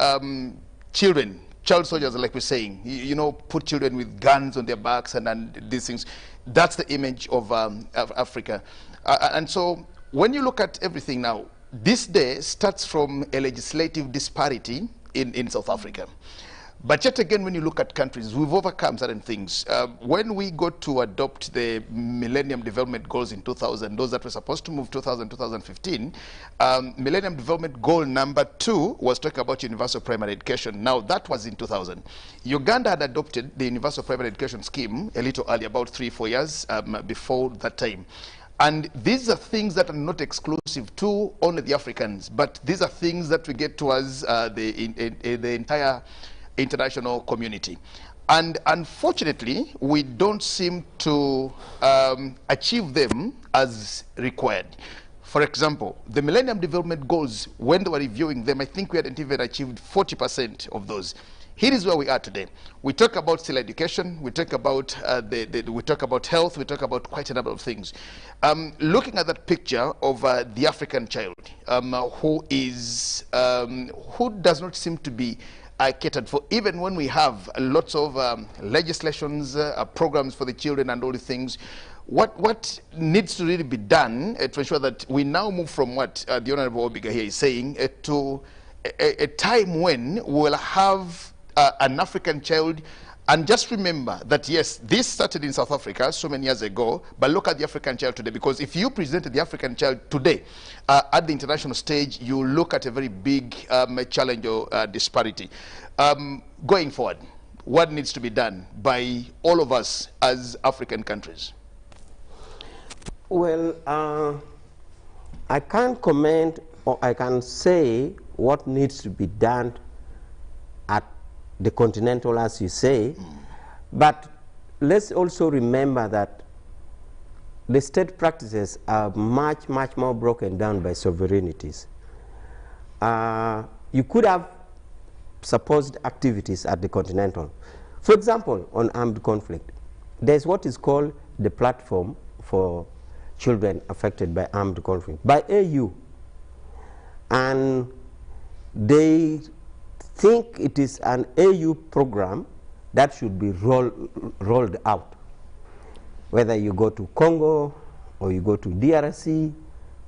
child soldiers, like we're saying, you know, put children with guns on their backs and these things. That's the image of Africa. And so when you look at everything now, this day starts from a legislative disparity in South Africa. But yet again, when you look at countries, we've overcome certain things. When we got to adopt the Millennium Development Goals in 2000, those that were supposed to move 2015, Millennium Development Goal number 2 was talking about universal primary education. Now, that was in 2000. Uganda had adopted the universal primary education scheme a little early, about 3-4 years before that time. And these are things that are not exclusive to only the Africans, but these are things that we get towards the entire international community. And unfortunately, we don't seem to achieve them as required. For example, the Millennium Development Goals, when they were reviewing them, I think we hadn't even achieved 40% of those. Here is where we are today. We talk about still education, we talk about we talk about health, we talk about quite a number of things. Looking at that picture of the African child who does not seem to be catered for, even when we have lots of legislations, programs for the children and all the things. What needs to really be done to ensure that we now move from what the Honorable Obiga here is saying to a time when we'll have an African child. And just remember that, yes, this started in South Africa so many years ago, but look at the African child today, because if you presented the African child today at the international stage, you look at a very big challenge or disparity. Going forward, what needs to be done by all of us as African countries? Well, I can't comment, or I can say what needs to be done at the continental, as you say, but let's also remember that the state practices are much, much more broken down by sovereignties. You could have supposed activities at the continental. For example, on armed conflict, there's what is called the platform for children affected by armed conflict by AU, and they think it is an AU program that should be rolled out. Whether you go to Congo or you go to DRC,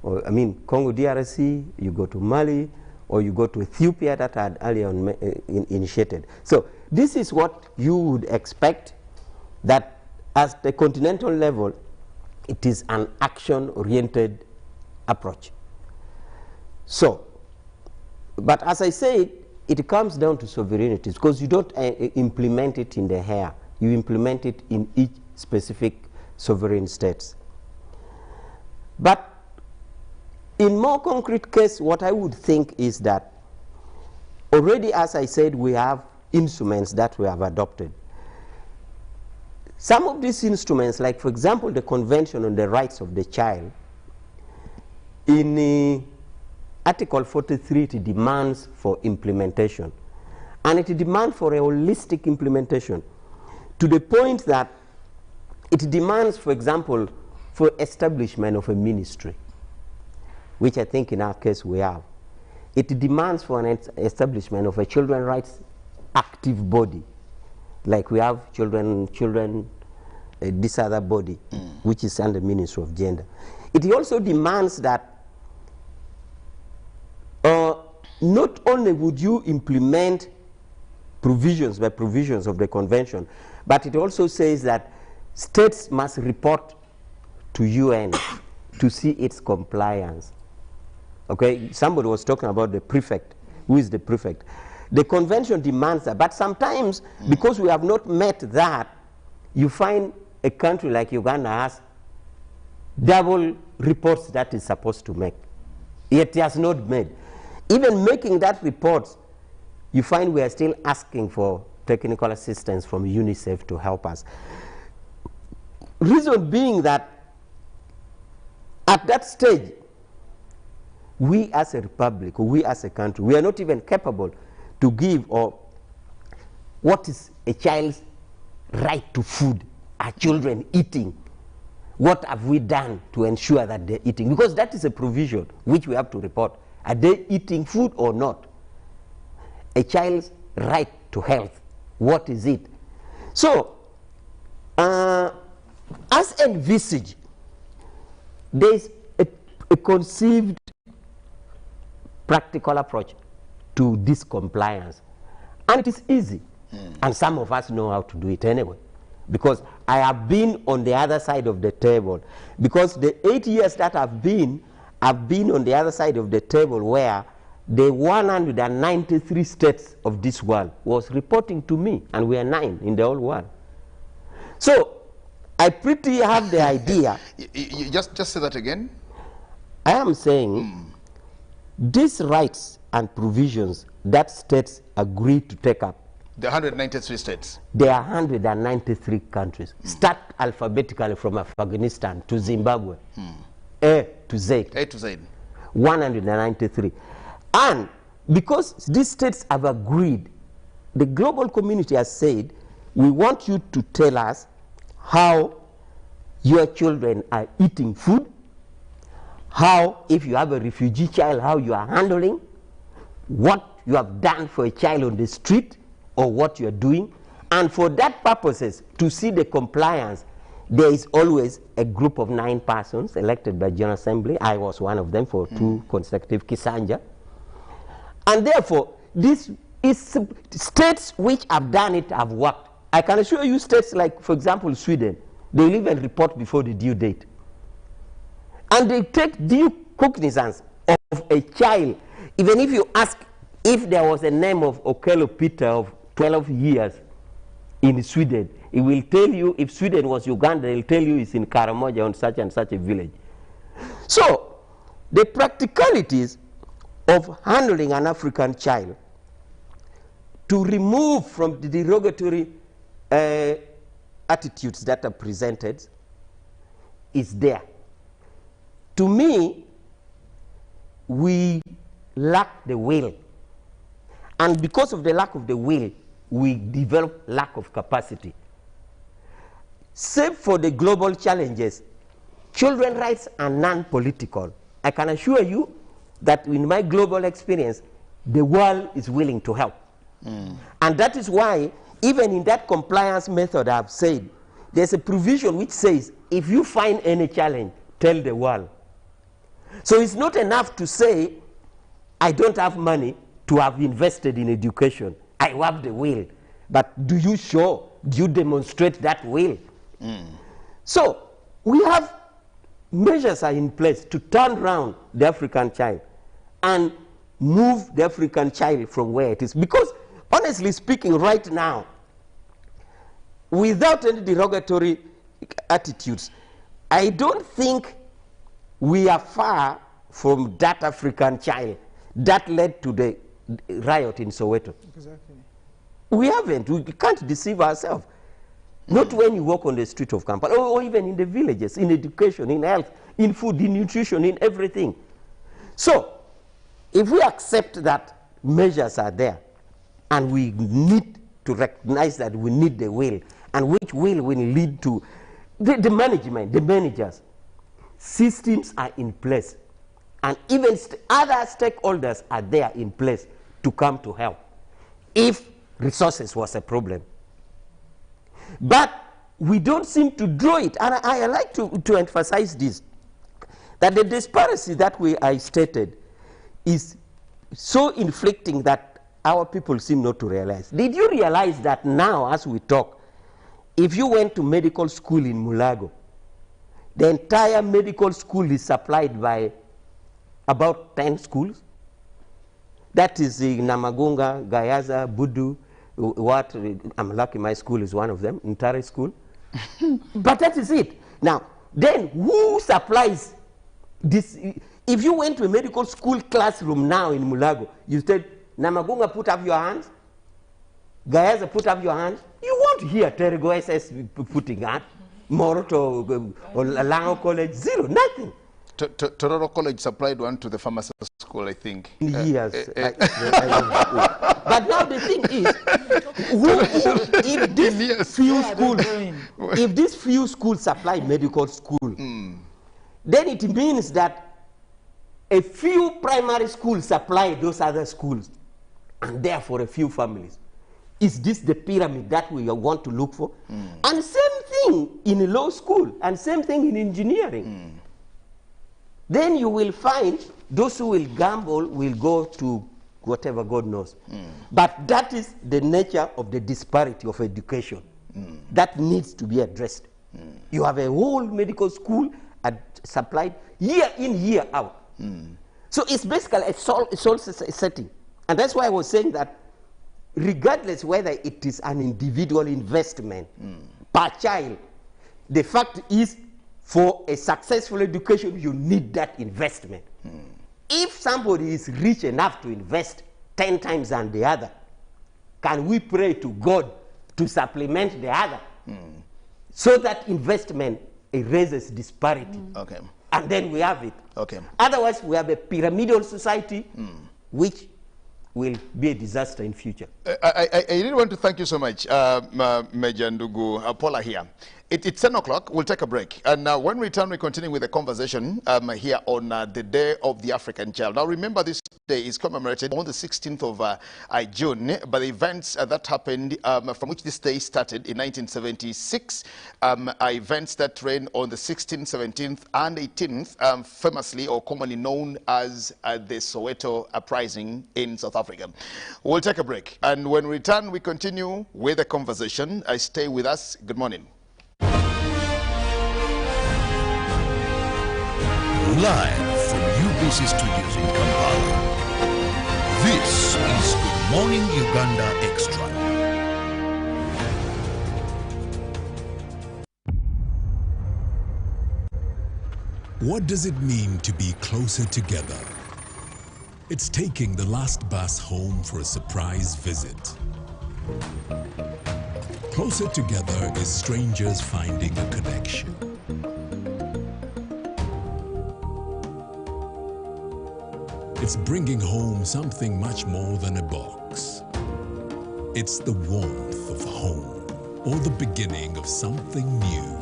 or I mean Congo DRC, you go to Mali, or you go to Ethiopia that had earlier initiated. So this is what you would expect, that at the continental level, it is an action-oriented approach. So, but as I said, it comes down to sovereignties, because you don't implement it in the air, you implement it in each specific sovereign states. But in more concrete case, what I would think is that already, as I said, we have instruments that we have adopted. Some of these instruments, like for example the Convention on the Rights of the Child, in Article 43, it demands for implementation. And it demands for a holistic implementation, to the point that it demands, for example, for establishment of a ministry, which I think in our case we have. It demands for an establishment of a children's rights active body, like we have this other body, which is under Ministry of Gender. It also demands that not only would you implement provisions by provisions of the convention, but it also says that states must report to UN to see its compliance. Okay, somebody was talking about the prefect. Who is the prefect? The convention demands that, but sometimes, because we have not met that, you find a country like Uganda has double reports that it's supposed to make, yet it has not made. Even making that report, you find we are still asking for technical assistance from UNICEF to help us. Reason being that at that stage, we as a republic, we as a country, we are not even capable to give, or what is a child's right to food? Are children eating? What have we done to ensure that they're eating? Because that is a provision which we have to report. Are they eating food or not? A child's right to health, what is it? So, as envisaged, there is a conceived practical approach to this compliance. And it is easy. And some of us know how to do it anyway. Because I have been on the other side of the table. Because the 8 years that I've been on the other side of the table where the 193 states of this world was reporting to me, and we are 9 in the whole world. So I pretty have the idea. You just say that again. I am saying these rights and provisions that states agree to take up. The 193 states. There are 193 countries. Start alphabetically from Afghanistan to Zimbabwe. A to Z. A to Z. 193. And because these states have agreed, the global community has said, we want you to tell us how your children are eating food, how, if you have a refugee child, how you are handling, what you have done for a child on the street, or what you are doing. And for that purposes, to see the compliance, there is always a group of 9 persons elected by General Assembly. I was one of them for 2 consecutive Kisanja. And therefore, this is states which have done it have worked. I can assure you states like, for example, Sweden, they will even report before the due date. And they take due cognizance of a child. Even if you ask if there was a name of Okello Peter of 12 years in Sweden, it will tell you, if Sweden was Uganda, it will tell you it's in Karamoja on such and such a village. So, the practicalities of handling an African child to remove from the derogatory attitudes that are presented is there. To me, we lack the will. And because of the lack of the will, we develop lack of capacity. Save for the global challenges, children's rights are non-political. I can assure you that in my global experience, the world is willing to help. And that is why, even in that compliance method I've said, there's a provision which says, if you find any challenge, tell the world. So it's not enough to say, I don't have money to have invested in education. I have the will. But do you demonstrate that will? So we have measures are in place to turn around the African child and move the African child from where it is. Because honestly speaking, right now, without any derogatory attitudes, I don't think we are far from that African child that led to the riot in Soweto. Exactly. We haven't. We can't deceive ourselves. Not when you walk on the street of Kampala, or even in the villages, in education, in health, in food, in nutrition, in everything. So, if we accept that measures are there, and we need to recognize that we need the will, and which will lead to the management, the managers, systems are in place, and even other stakeholders are there in place to come to help if resources was a problem. But we don't seem to draw it, and I like to emphasize this, that the disparity that I stated is so inflicting that our people seem not to realize. Did you realize that now, as we talk, if you went to medical school in Mulago, the entire medical school is supplied by about 10 schools? That is Namagunga, Gayaza, Budu, I'm lucky my school is one of them, Ntare school. But that is it. Now, then who supplies this? If you went to a medical school classroom now in Mulago, you said, Namagunga, put up your hands. Gayaza, put up your hands. You won't hear Terego SS putting hand. Moroto or Lango College, zero, nothing. Tororo College supplied one to the pharmacy school, I think. Yes. But now the thing is, if these few schools supply medical school, then it means that a few primary schools supply those other schools, and therefore a few families. Is this the pyramid that we want to look for? And same thing in law school, and same thing in engineering. Then you will find those who will gamble will go to whatever God knows. But that is the nature of the disparity of education that needs to be addressed. You have a whole medical school supplied year in, year out. So it's basically a soul setting. And that's why I was saying that regardless whether it is an individual investment per child, the fact is for a successful education, you need that investment. If somebody is rich enough to invest 10 times than the other, can we pray to God to supplement the other so that investment erases disparity? Okay. And then we have it. Okay. Otherwise, we have a pyramidal society which will be a disaster in future. I really want to thank you so much, Major Ndugu Paula here. It's 10 o'clock. We'll take a break. And when we return, we continue with the conversation here on the Day of the African Child. Now, remember, this day is commemorated on the 16th of June by the events that happened from which this day started in 1976. Events that ran on the 16th, 17th, and 18th, famously or commonly known as the Soweto Uprising in South Africa. We'll take a break. And when we return, we continue with the conversation. Stay with us. Good morning. Live from UBC Studios in Kampala, this is Good Morning Uganda Extra. What does it mean to be closer together? It's taking the last bus home for a surprise visit. Closer together is strangers finding a connection. It's bringing home something much more than a box. It's the warmth of home, or the beginning of something new.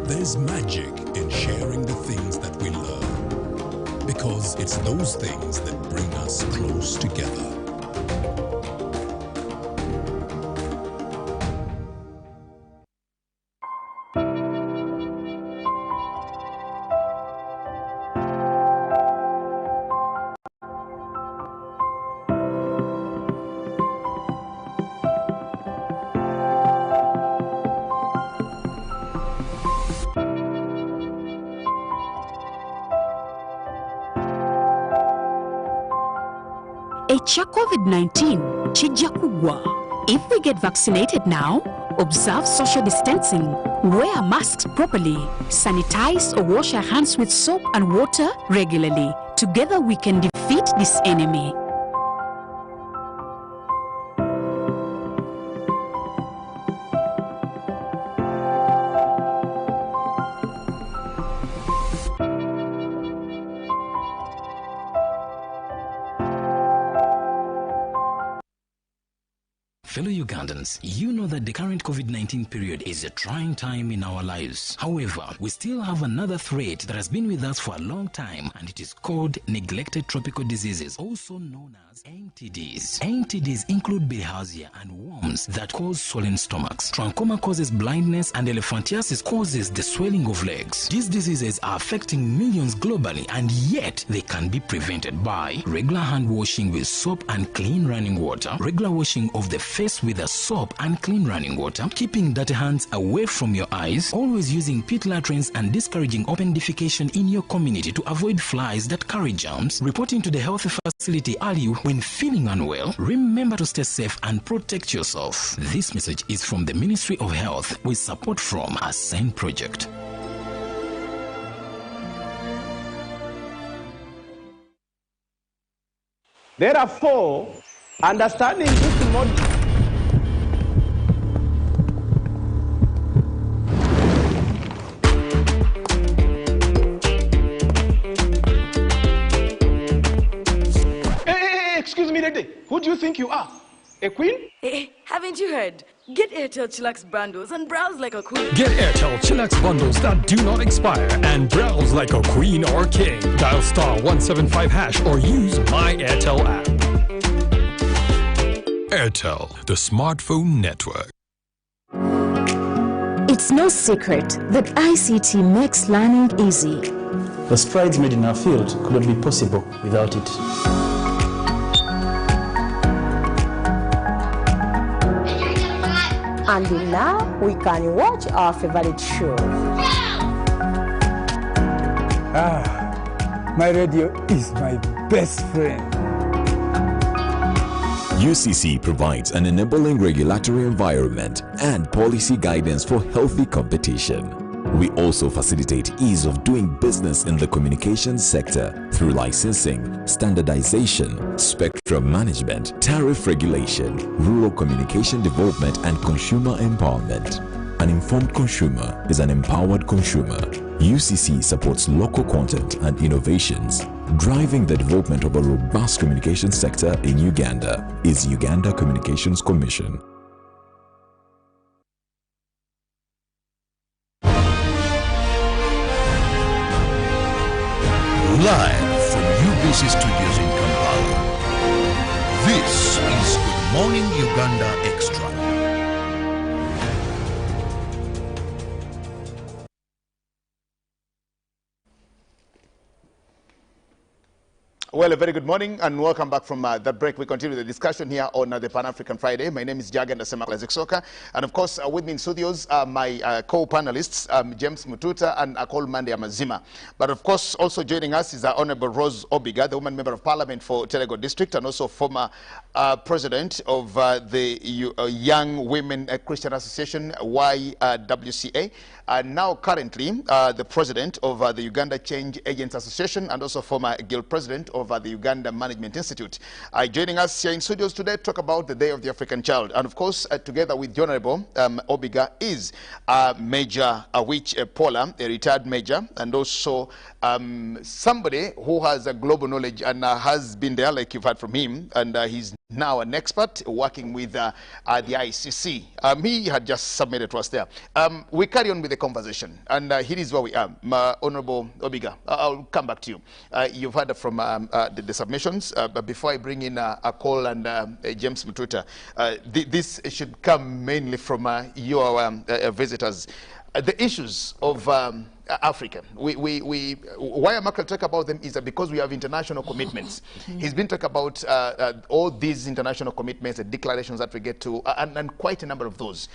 There's magic in sharing the things that we love, because it's those things that bring us close together. Echa COVID-19 chija kugwa. If we get vaccinated now, observe social distancing, wear masks properly, sanitize or wash our hands with soap and water regularly. Together we can defeat this enemy. Fellow Ugandans, you know that the current COVID-19 period is a trying time in our lives. However, we still have another threat that has been with us for a long time, and it is called neglected tropical diseases, also known as NTDs. NTDs include bilharzia and worms that cause swollen stomachs. Trachoma causes blindness, and elephantiasis causes the swelling of legs. These diseases are affecting millions globally, and yet they can be prevented by regular hand washing with soap and clean running water, regular washing of the face with a soap and clean running water, keeping dirty hands away from your eyes, always using pit latrines, and discouraging open defecation in your community to avoid flies that carry germs, reporting to the health facility early when feeling unwell. Remember to stay safe and protect yourself. This message is from the Ministry of Health with support from a SANE project. Therefore, understanding this model. Excuse me, lady. Who do you think you are? A queen? Hey, haven't you heard? Get Airtel Chillax bundles and browse like a queen. Get Airtel Chillax bundles that do not expire and browse like a queen or king. Dial *175# or use My Airtel app. Airtel, the smartphone network. It's no secret that ICT makes learning easy. The strides made in our field couldn't be possible without it. And now we can watch our favorite show. My radio is my best friend. UCC provides an enabling regulatory environment and policy guidance for healthy competition. We also facilitate ease of doing business in the communications sector through licensing, standardization, spectrum management, tariff regulation, rural communication development, and consumer empowerment. An informed consumer is an empowered consumer. UCC supports local content and innovations. Driving the development of a robust communication sector in Uganda is Uganda Communications Commission. Live from UBC Studios in Kampala, this is Good Morning Uganda Extra. Well, a very good morning and welcome back from that break. We continue the discussion here on the Pan-African Friday. My name is Jagenda Semakla, and of course with me in studios are my co-panelists, James Mututa and Akol Mande Amazima. But of course also joining us is our Honorable Rose Obiga, the woman member of parliament for Telego District and also former president of the Young Women Christian Association, YWCA. And now currently the president of the Uganda Change Agents Association and also former guild president of the Uganda Management Institute. Joining us here in studios today to talk about the Day of the African Child. And of course, together with the Honorable Obiga is Major Awich Paula, a retired major, and also somebody who has a global knowledge and has been there, like you've heard from him, and he's now an expert working with the ICC. He had just submitted to us there. We carry on with the conversation, and here is where we are. Honorable Obiga, I'll come back to you. You've heard from the submissions, but before I bring in Akol and James Mututa, this should come mainly from your visitors. The issues of Africa. Why I'm not going to talk about them is that because we have international commitments. He's been talking about all these international commitments, the declarations that we get to, and quite a number of those.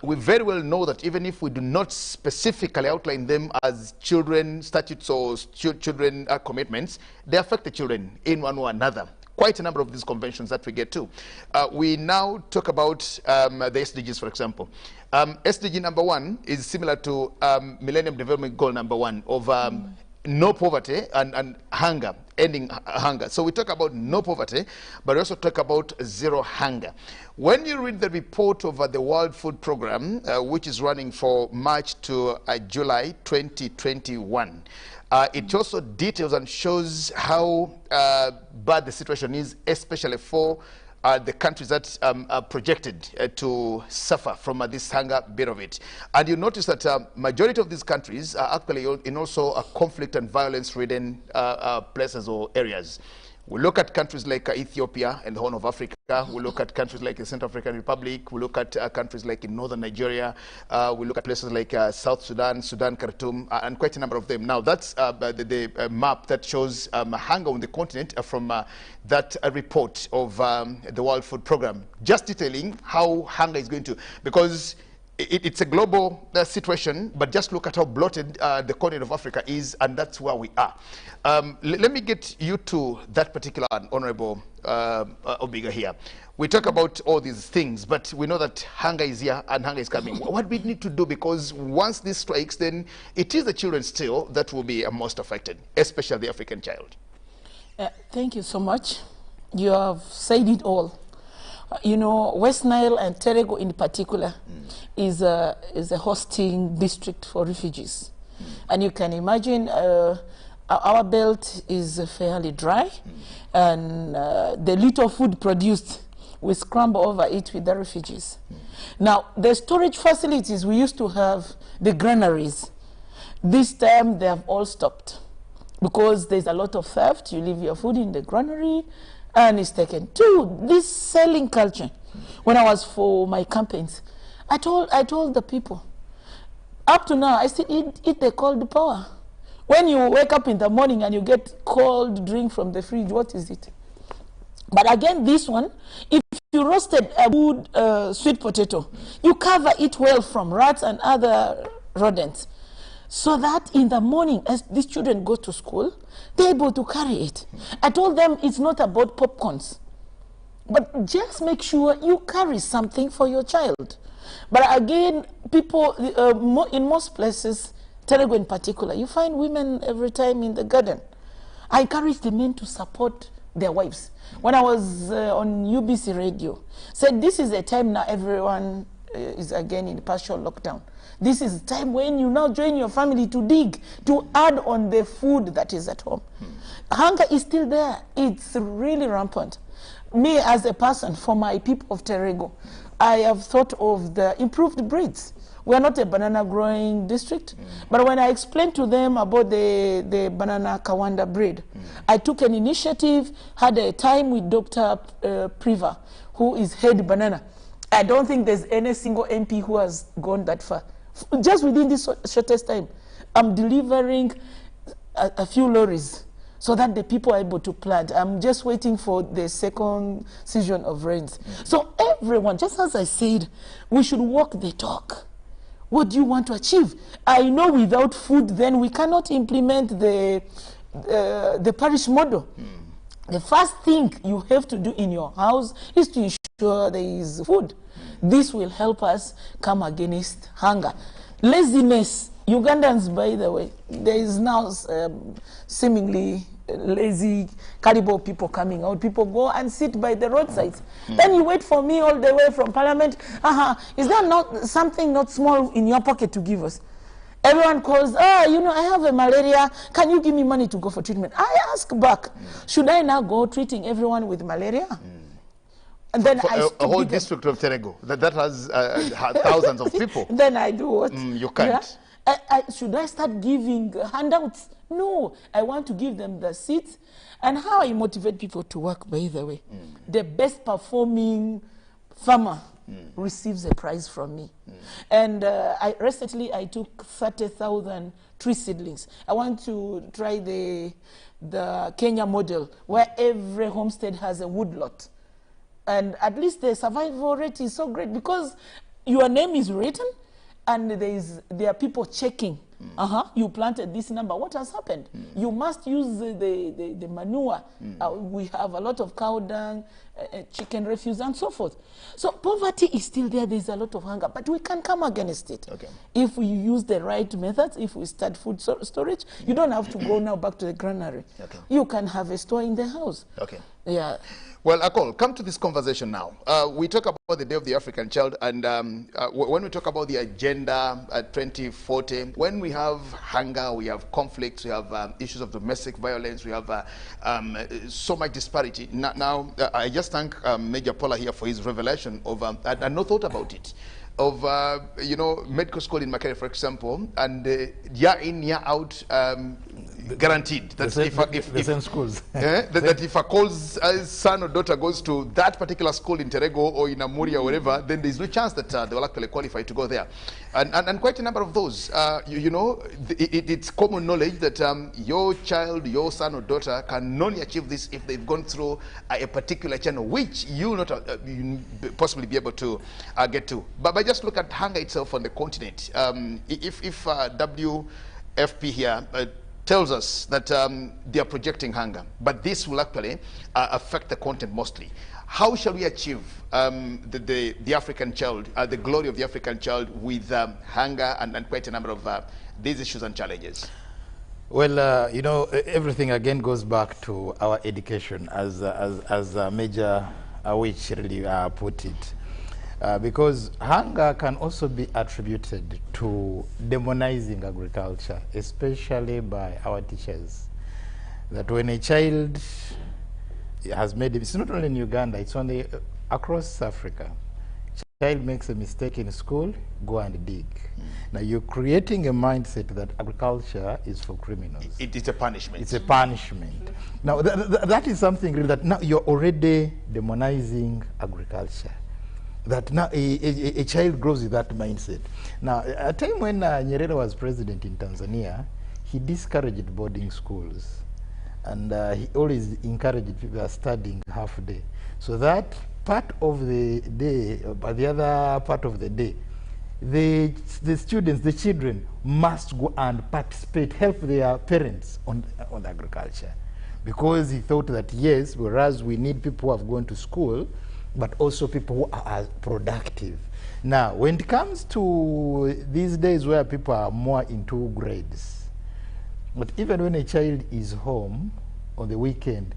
We very well know that even if we do not specifically outline them as children statutes or children commitments, they affect the children in one or another. Quite a number of these conventions that we get to. We now talk about the SDGs, for example. SDG number 1 is similar to Millennium Development Goal number 1 of no poverty and hunger, ending hunger. So we talk about no poverty, but we also talk about zero hunger. When you read the report of the World Food Program, which is running for March to July 2021, it also details and shows how bad the situation is, especially for the countries that are projected to suffer from this hunger bit of it. And you notice that majority of these countries are actually in also conflict and violence-ridden places or areas. We look at countries like Ethiopia and the Horn of Africa. We look at countries like the Central African Republic. We look at countries like in northern Nigeria. We look at places like South Sudan, Khartoum, and quite a number of them. Now, that's the map that shows hunger on the continent from that report of the World Food Program, just detailing how hunger is going to, because it's a global situation, but just look at how bloated the continent of Africa is, and that's where we are. Let me get you to that particular Honorable Obiga here. We talk about all these things, but we know that hunger is here and hunger is coming. What we need to do, because once this strikes, then it is the children still that will be most affected, especially the African child. Thank you so much. You have said it all. You know, West Nile and Terego in particular is a hosting district for refugees. And you can imagine our belt is fairly dry, and the little food produced, we scramble over it with the refugees. Now, the storage facilities, we used to have the granaries. This time they have all stopped because there's a lot of theft. You leave your food in the granary and it's taken. Two, this selling culture. When I was for my campaigns, I told the people, up to now, I still eat the cold power. When you wake up in the morning and you get cold drink from the fridge, what is it? But again, this one, if you roasted a good sweet potato, you cover it well from rats and other rodents, so that in the morning, as these children go to school, they're able to carry it. I told them it's not about popcorns, but just make sure you carry something for your child. But again, people, in most places, Terego in particular, you find women every time in the garden. I encourage the men to support their wives. When I was on UBC radio, said this is a time now everyone is again in partial lockdown. This is time when you now join your family to dig, to add on the food that is at home. Hunger is still there. It's really rampant. Me as a person, for my people of Terego, I have thought of the improved breeds. We are not a banana growing district, but when I explained to them about the banana Kawanda breed, I took an initiative, had a time with Dr. Priva, who is head banana. I don't think there's any single MP who has gone that far. Just within this shortest time, I'm delivering a few lorries so that the people are able to plant. I'm just waiting for the second season of rains. So everyone, just as I said, we should walk the talk. What do you want to achieve? I know without food, then we cannot implement the parish model. The first thing you have to do in your house is to ensure there is food. This will help us come against hunger. Laziness. Ugandans, by the way, there is now seemingly lazy caribou people coming out. People go and sit by the roadsides. Then you wait for me all the way from Parliament. Is there not something not small in your pocket to give us? Everyone calls, you know, I have a malaria. Can you give me money to go for treatment? I ask back, should I now go treating everyone with malaria? And then a whole district of Terego that has thousands of people. Then I do what? You can't. Yeah? Should I start giving handouts? No, I want to give them the seats. And how I motivate people to work, by the way. The best performing farmer receives a prize from me. And recently I took 30,000 tree seedlings. I want to try the Kenya model, where every homestead has a woodlot. And at least the survival rate is so great because your name is written and there are people checking. You planted this number. What has happened? You must use the manure. We have a lot of cow dung, chicken refuse, and so forth. So poverty is still there. There's a lot of hunger, but we can come against it. If we use the right methods, if we start food storage, you don't have to go now back to the granary. You can have a store in the house. Yeah. Well, Akol, come to this conversation now. We talk about the Day of the African Child, and when we talk about the Agenda 2040, when we have hunger, we have conflicts, we have issues of domestic violence, we have so much disparity. Now, I just thank Major Paula here for his revelation of, I no thought about it, of, you know, medical school in Makere, for example, and year in, year out, guaranteed that the same schools. That if a Cole's son or daughter goes to that particular school in Terego or in Amuri or wherever, then there's no chance that they will actually qualify to go there. And quite a number of those, you know, it's common knowledge that your child, your son or daughter can only achieve this if they've gone through a particular channel, which you will not possibly be able to get to. But just look at hunger itself on the continent. If WFP here tells us that they are projecting hunger, but this will actually affect the content mostly. How shall we achieve the African child, the glory of the African child with hunger and quite a number of these issues and challenges? Well, you know, everything again goes back to our education, as Major Awich really put it. Because hunger can also be attributed to demonizing agriculture, especially by our teachers. That when a child has made it, it's not only in Uganda, it's only across Africa. Child makes a mistake in school, go and dig. Now you're creating a mindset that agriculture is for criminals. It's a punishment. It's a punishment. Now that is something really that now you're already demonizing agriculture. That now a child grows with that mindset. Now, a time when Nyerere was president in Tanzania, he discouraged boarding schools. And he always encouraged people studying half a day. So that part of the day, by the other part of the day, the students, the children must go and participate, help their parents on agriculture. Because he thought that, yes, whereas we need people who have gone to school, but also people who are productive. Now, when it comes to these days where people are more into grades, but even when a child is home on the weekend,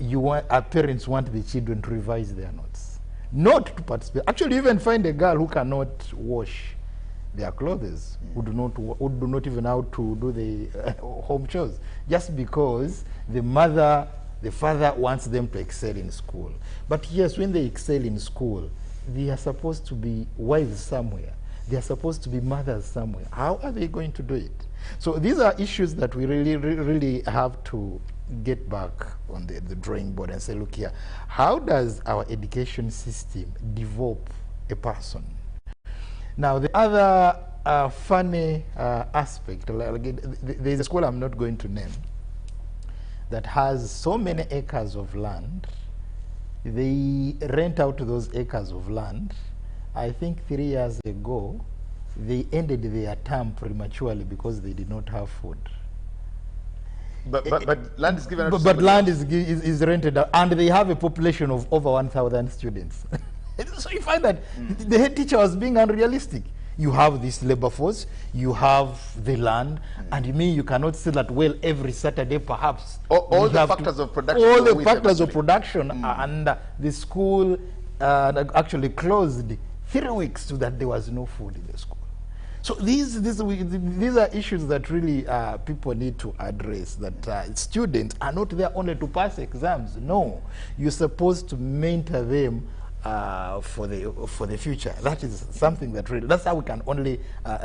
our parents want the children to revise their notes, not to participate. Actually, even find a girl who cannot wash their clothes, who do not even know how to do the home chores, just because the father wants them to excel in school. But yes, when they excel in school, they are supposed to be wives somewhere. They are supposed to be mothers somewhere. How are they going to do it? So these are issues that we really have to get back on the drawing board and say, look here, how does our education system develop a person? Now, the other funny aspect, there's a school I'm not going to name that has so many acres of land. They rent out those acres of land. I think 3 years ago, they ended their term prematurely because they did not have food. But land is given out to But land else. is rented out, and they have a population of over 1,000 students. So you find that the head teacher was being unrealistic. You have this labor force, you have the land, and you mean you cannot say that, well, every Saturday perhaps. All the factors of production. All the factors of production, and the school actually closed 3 weeks so that there was no food in the school. So these are issues that really people need to address, that students are not there only to pass exams. No, you're supposed to mentor them for the future. That is something that really, that's how we can only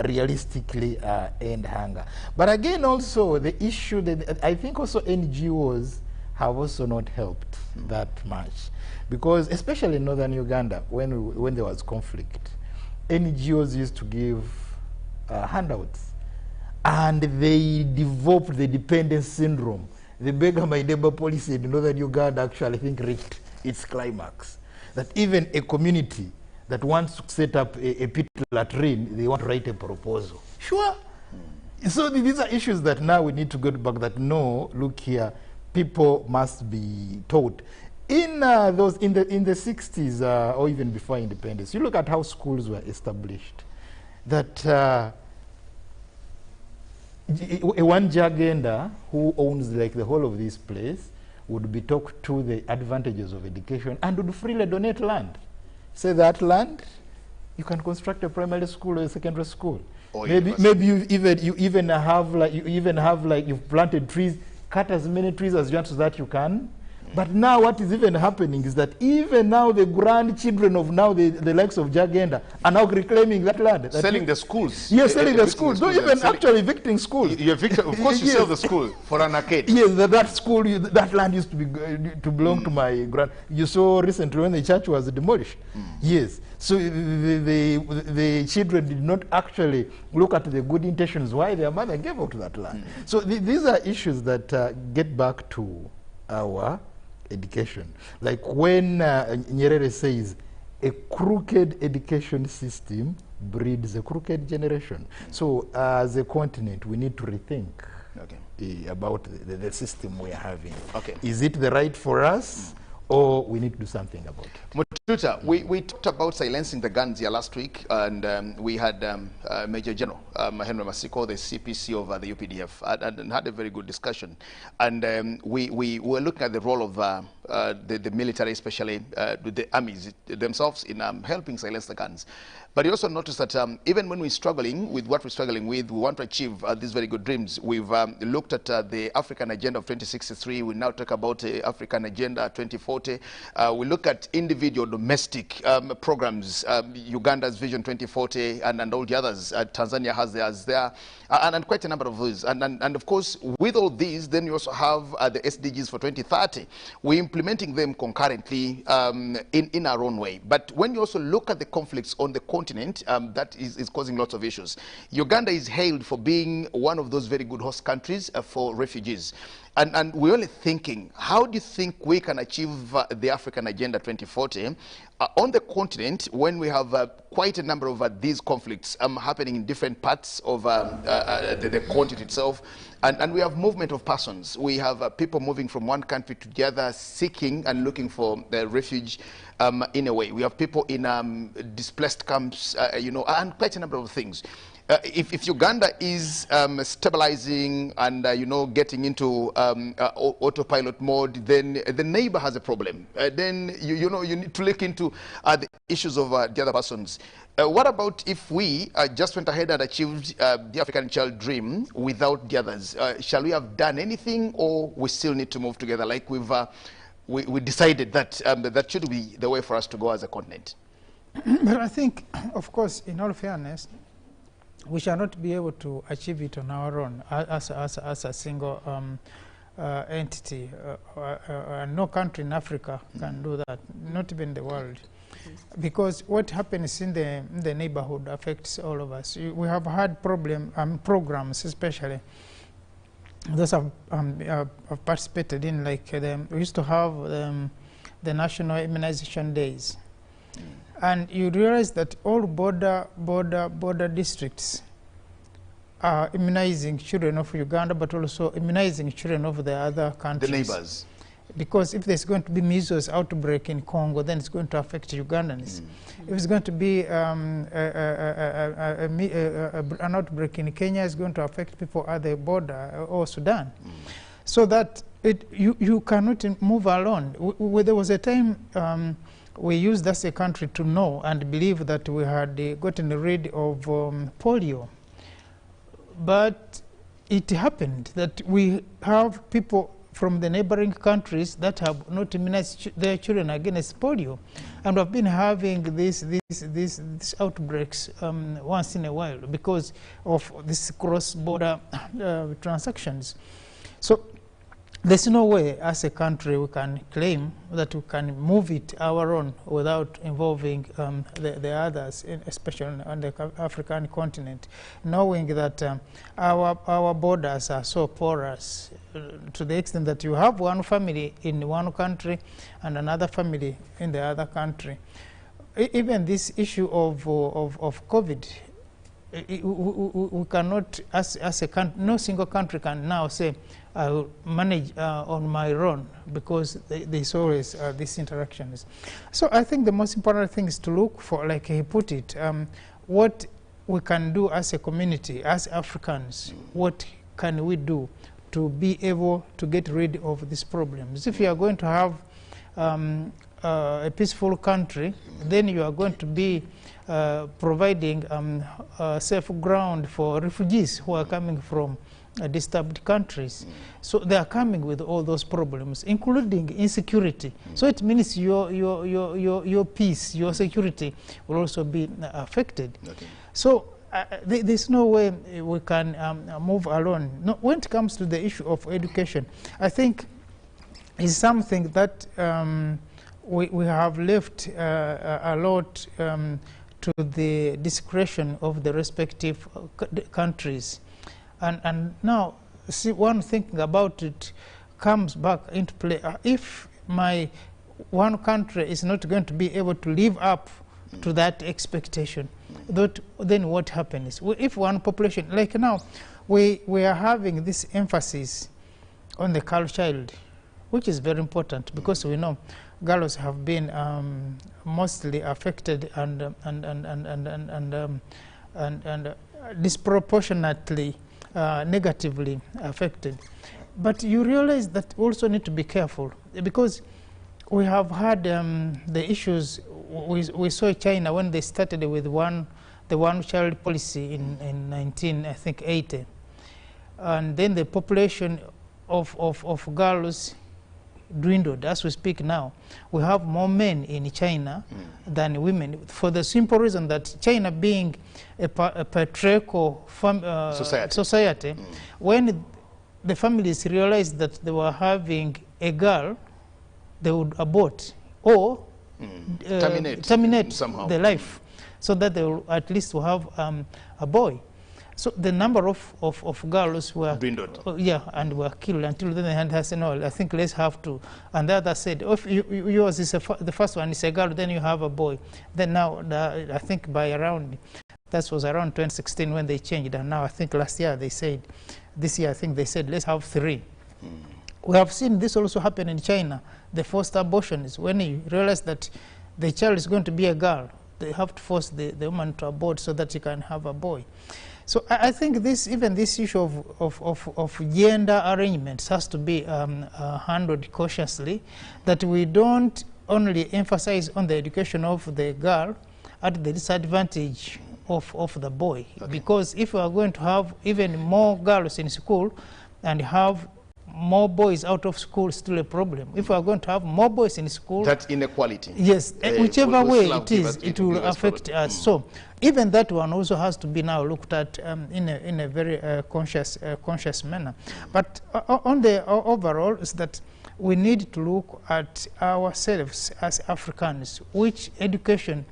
realistically end hunger. But again, also the issue that I think also NGOs have also not helped that much, because especially in northern Uganda, when there was conflict, NGOs used to give handouts, and they developed the dependence syndrome. The beggar my neighbor policy in northern Uganda actually, I think, reached its climax. That even a community that wants to set up a pit latrine, they want to write a proposal. Sure. So these are issues that now we need to go back, that no, look here, people must be taught. In the 60s or even before independence, you look at how schools were established. That one Jagenda who owns like the whole of this place would be talked to the advantages of education and would freely donate land. Say that land, you can construct a primary school or a secondary school. Or maybe you even have like you've planted trees, cut as many trees as you want so that you can. But now what is even happening is that even now the grandchildren of now the likes of Jagenda are now reclaiming that land. Selling the schools. Yes, selling the schools. Not even actually evicting schools. You evict, of course you sell the school for an arcade. Yes, that school, that land used to belong to my grand. You saw recently when the church was demolished. Yes. So the children did not actually look at the good intentions why their mother gave out that land. So these are issues that get back to our education. Like when Nyerere says, a crooked education system breeds a crooked generation. So as a continent, we need to rethink about the system we are having. Is it the right for us, or we need to do something about it? Mututa, we talked about silencing the guns here last week, and we had Major General Henry Masiko, the CPC of the UPDF, and had a very good discussion. And we were looking at the role of the military, especially the armies themselves, in helping silence the guns. But you also notice that even when we're struggling with what we're struggling with, we want to achieve these very good dreams. We've looked at the African Agenda of 2063. We now talk about the African Agenda 2040. We look at individual domestic programs, Uganda's Vision 2040 and all the others. Tanzania has theirs there, and quite a number of those. And of course, with all these, then you also have the SDGs for 2030. We're implementing them concurrently in our own way. But when you also look at the conflicts on the continent, that is causing lots of issues. Uganda is hailed for being one of those very good host countries for refugees. And we're only thinking, how do you think we can achieve the African Agenda 2040 on the continent when we have quite a number of these conflicts happening in different parts of the continent itself? And we have movement of persons. We have people moving from one country to the other, seeking and looking for refuge in a way. We have people in displaced camps, you know, and quite a number of things. If Uganda is stabilizing and you know, getting into autopilot mode, then the neighbor has a problem. Then you know, you need to look into the issues of the other persons. What about if we just went ahead and achieved the African child dream without the others? Shall we have done anything, or we still need to move together? Like we decided that that should be the way for us to go as a continent. But I think, of course, in all fairness, we shall not be able to achieve it on our own as a single entity. No country in Africa can do that, not even the world. Because what happens in the neighborhood affects all of us. We have had programs, especially those have participated in, like we used to have the National Immunization Days. And you realize that all border districts are immunizing children of Uganda, but also immunizing children of the other countries. The neighbors. Because if there's going to be measles outbreak in Congo, then it's going to affect Ugandans. If it's going to be an outbreak in Kenya, it's going to affect people at the border or Sudan. So that you cannot move alone. There was a time we used as a country to know and believe that we had gotten rid of polio. But it happened that we have people from the neighboring countries that have not immunized their children against polio, and have been having these outbreaks once in a while because of these cross-border transactions. So there's no way as a country we can claim that we can move it our own without involving the others, especially on the African continent, knowing that our borders are so porous to the extent that you have one family in one country and another family in the other country. Even this issue of COVID, we cannot, as a country, no single country can now say, I will manage on my own, because there's always these interactions. So I think the most important thing is to look for, like he put it, what we can do as a community, as Africans. What can we do to be able to get rid of these problems? If you are going to have a peaceful country, then you are going to be providing safe ground for refugees who are coming from disturbed countries. So they are coming with all those problems, including insecurity. So it means your peace, your security will also be affected. Okay. So there's no way we can move alone. No, when it comes to the issue of education, I think it's something that we have left a lot to the discretion of the respective countries. And now, see, one thinking about it comes back into play. If my one country is not going to be able to live up to that expectation, then what happens? If one population, like now, we are having this emphasis on the girl child, which is very important, because we know girls have been mostly affected and disproportionately negatively affected. But you realize that we also need to be careful, because we have had the issues. We saw China when they started with the one-child policy in 1980, and then the population of girls dwindled. As we speak now, we have more men in China than women, for the simple reason that China, being a patriarchal society, when the families realized that they were having a girl, they would abort or terminate somehow the life, so that they will at least have a boy. So the number of girls were dwindled. And were killed until then the hand has said, no, I think let's have to. And the other said, oh, if yours is the first one is a girl, then you have a boy. Then now, I think by around, that was around 2016 when they changed, and now I think last year they said, this year I think they said, let's have 3. We have seen this also happen in China. The forced abortion is when you realize that the child is going to be a girl, they have to force the woman to abort so that she can have a boy. So I think even this issue of gender arrangements has to be handled cautiously, that we don't only emphasize on the education of the girl at the disadvantage of the boy. Okay. Because if we are going to have even more girls in school and have more boys out of school, still a problem. If we are going to have more boys in school, that inequality. Yes, whichever way it is, it will affect us. So even that one also has to be now looked at in a very conscious manner. But on the overall is that we need to look at ourselves as Africans, which education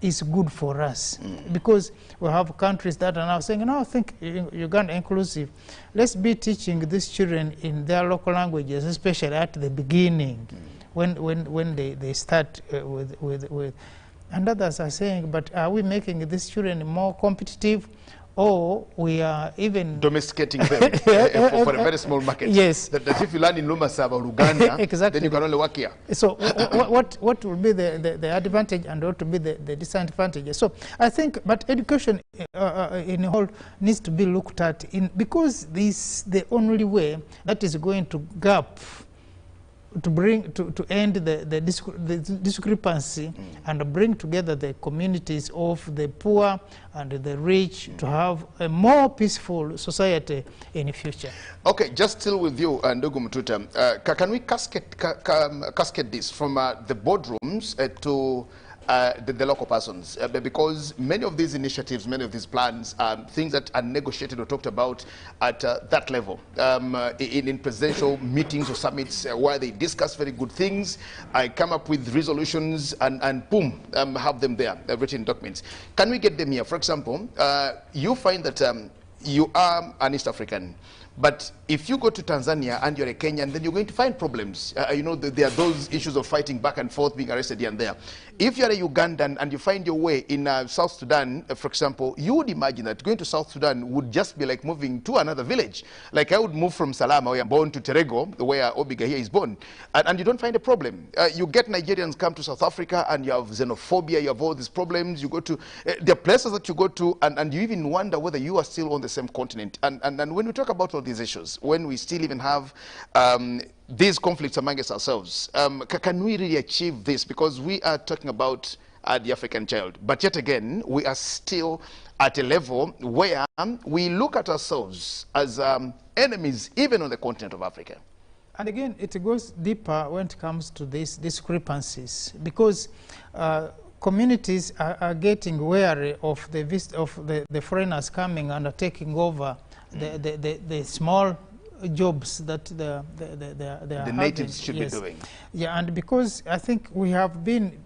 is good for us, because we have countries that are now saying, no, I think Uganda inclusive. Let's be teaching these children in their local languages, especially at the beginning, when they start with. And others are saying, but are we making these children more competitive, or we are even domesticating them for a very small market? Yes. That if you learn in Lumasaba or Uganda, exactly. Then you can only work here. So what will be the advantage and what will be the disadvantage? So I think, but education in whole needs to be looked at because this is the only way that is going to gap to end the discrepancy and bring together the communities of the poor and the rich to have a more peaceful society in the future. Okay, just still with you, Ndugu Mtuta, can we cascade this from the boardrooms to the local persons, because many of these initiatives, many of these plans, things that are negotiated or talked about at that level, in presidential meetings or summits where they discuss very good things, I come up with resolutions and boom, have them there, written documents. Can we get them here? For example, you find that you are an East African, but if you go to Tanzania and you're a Kenyan, then you're going to find problems. You know, there are those issues of fighting back and forth, being arrested here and there. If you're a Ugandan and you find your way in South Sudan, for example, you would imagine that going to South Sudan would just be like moving to another village. Like I would move from Salama, where I'm born, to Terego, where Obiga here is born, and you don't find a problem. You get Nigerians come to South Africa and you have xenophobia, you have all these problems. You go to, there are places that you go to and you even wonder whether you are still on the same continent. And when we talk about all these issues, when we still even have these conflicts amongst ourselves, can we really achieve this? Because we are talking about the African child, but yet again, we are still at a level where we look at ourselves as enemies, even on the continent of Africa. And again, it goes deeper when it comes to these discrepancies, because communities are getting wary of the foreigners coming and taking over the small jobs that the natives should be doing. Yeah, and because I think we have been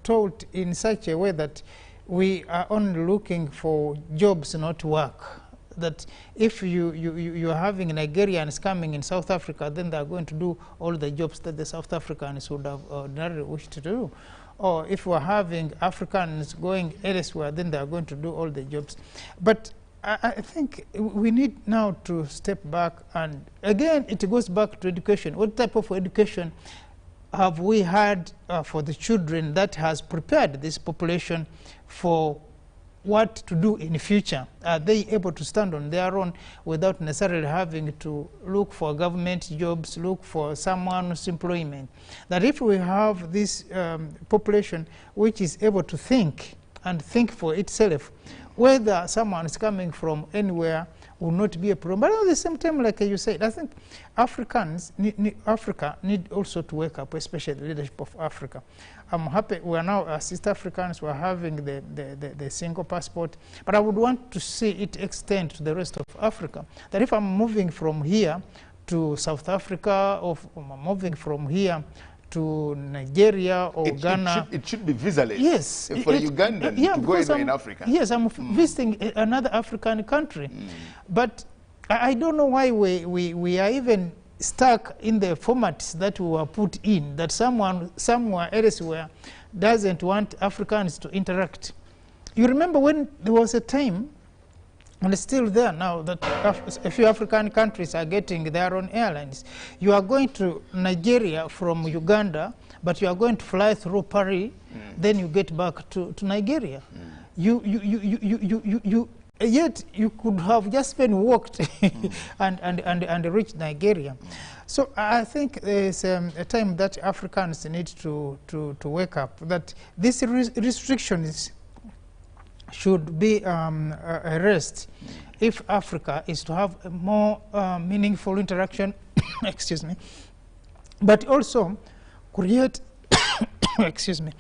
taught in such a way that we are only looking for jobs, not work. That if you're having Nigerians coming in South Africa, then they're going to do all the jobs that the South Africans would have ordinarily wished to do. Or if we're having Africans going elsewhere, then they're going to do all the jobs. But I think we need now to step back, and again it goes back to education. What type of education have we had for the children that has prepared this population for what to do in the future? Are they able to stand on their own without necessarily having to look for government jobs, look for someone's employment? That if we have this population which is able to think and think for itself, whether someone is coming from anywhere will not be a problem. But at the same time, like you said, I think Africa need also to wake up, especially the leadership of Africa. I'm happy we are now, as East Africans, we're having the single passport, but I would want to see it extend to the rest of Africa. That if I'm moving from here to South Africa, or I'm moving from here to Nigeria or Ghana. It should be visa-less. Yes. For a Ugandan to go anywhere in Africa. Yes, I'm visiting another African country. But I don't know why we are even stuck in the formats that we were put in, that someone somewhere elsewhere doesn't want Africans to interact. You remember when there was a time, and it's still there now, that a few African countries are getting their own airlines. You are going to Nigeria from Uganda, but you are going to fly through Paris, then you get back to Nigeria. Yet you could have just been walked and reached Nigeria. So I think there's a time that Africans need to wake up, that these restrictions should be erased if Africa is to have a more meaningful interaction, excuse me, but also create, excuse me,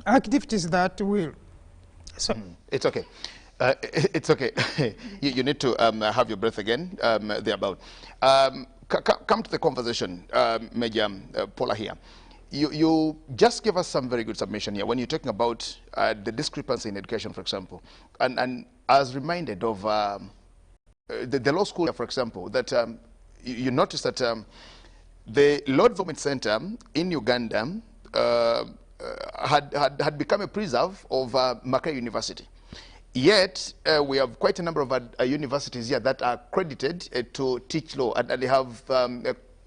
activities that will. So it's okay. It's okay. you need to have your breath again thereabout. Come to the conversation, Major Paula here. You just gave us some very good submission here when you're talking about the discrepancy in education, for example. And I was reminded of the law school, for example, that you notice that the Law Development Center in Uganda had become a preserve of Makerere University. Yet, we have quite a number of universities here that are accredited to teach law, and they have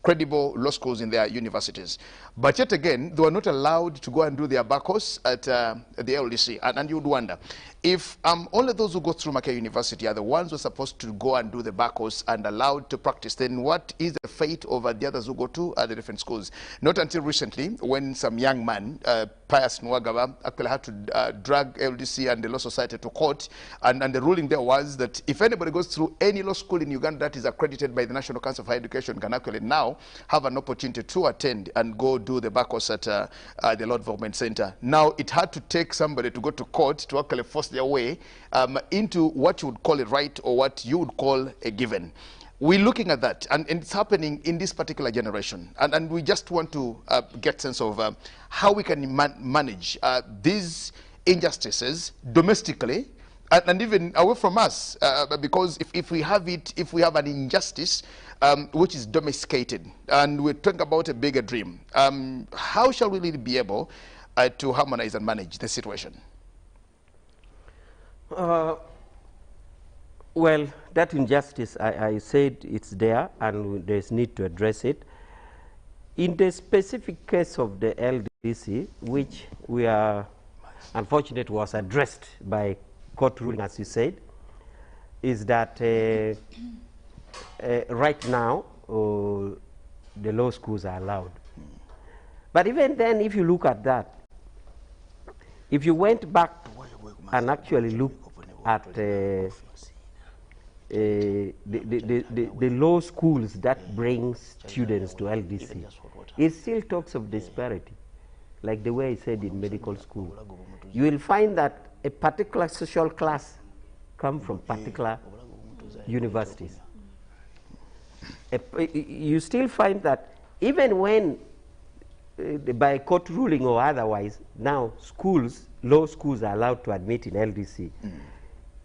credible law schools in their universities. But yet again, they were not allowed to go and do their back course at the LDC. And you would wonder, if only those who go through Makerere University are the ones who are supposed to go and do the back course and allowed to practice, then what is the fate of the others who go to the different schools? Not until recently, when some young man, Pius Nwagaba, actually had to drag LDC and the Law Society to court, and the ruling there was that if anybody goes through any law school in Uganda that is accredited by the National Council of Higher Education, can actually now have an opportunity to attend and go do the back course at the Law Development Center. Now, it had to take somebody to go to court to actually force their way into what you would call a right or what you would call a given. We're looking at that, and it's happening in this particular generation. And we just want to get sense of how we can manage these injustices domestically and even away from us, because if we have an injustice which is domesticated, and we're talking about a bigger dream, how shall we really be able to harmonize and manage the situation? Well, that injustice, I said it's there, and there's need to address it. In the specific case of the LDC, which we are unfortunate was addressed by court ruling, as you said, is that right now the law schools are allowed. But even then, if you look at that, if you went back and actually looked at the law schools that bring students to LDC, it still talks of disparity, like the way I said in medical school. You will find that a particular social class come from particular universities. You still find that even when by court ruling or otherwise, now schools, law schools are allowed to admit in LDC.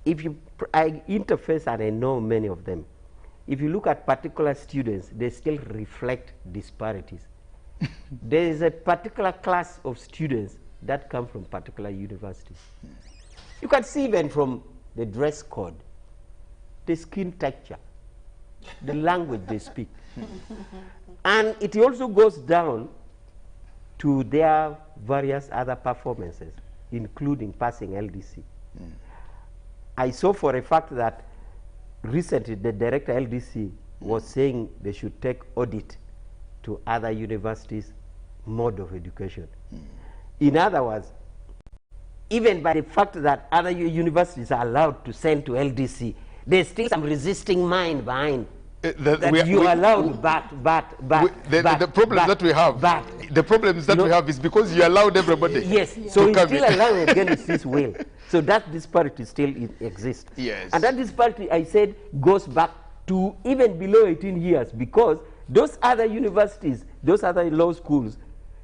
If you, I interface and I know many of them, if you look at particular students, they still reflect disparities. There is a particular class of students that come from particular universities. You can see even from the dress code, the skin texture, the language they speak. And it also goes down to their various other performances, including passing LDC. I saw for a fact that recently the director LDC was saying they should take audit to other universities' mode of education. In other words, even by the fact that other universities are allowed to send to LDC, there's still some resisting mind behind that you allowed, the problems that we have is because you allowed everybody. Yes, so it's still allowing against his will. So that disparity still exists. Yes. And that disparity, I said, goes back to even below 18 years, because those other universities, those other law schools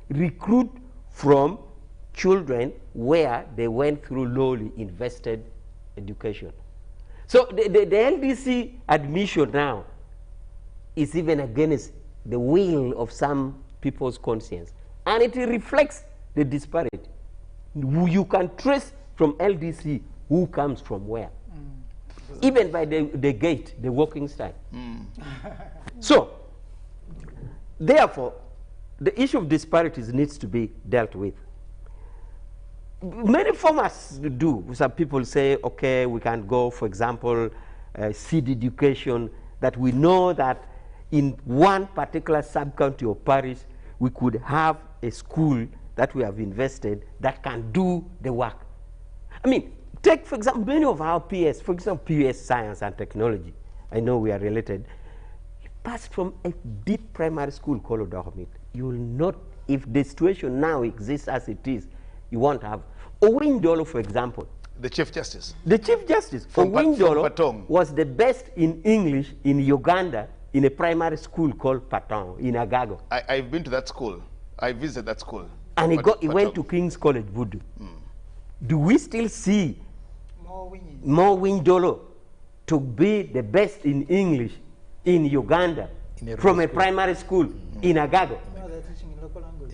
recruit from children where they went through lowly invested education. So the LDC admission now is even against the will of some people's conscience. And it reflects the disparity. You can trace from LDC who comes from where. Even by the gait, the walking style. So, therefore, the issue of disparities needs to be dealt with. Many formats do. Some people say, okay, we can go, for example, seed education, that we know that in one particular sub-county or parish, we could have a school that we have invested that can do the work. I mean, take, for example, many of our PS, for example, PS Science and Technology, I know we are related, passed from a deep primary school called Odahomit. You will not, if the situation now exists as it is, you won't have. Owindolo, for example. The Chief Justice. The Chief Justice. Owindolo was the best in English in Uganda in a primary school called Patong in Agago. I've been to that school. I visited that school. And he went to King's College, Budu. Do we still see more Windolo to be the best in English in Uganda from a primary school in Agago? No, they're teaching in local language.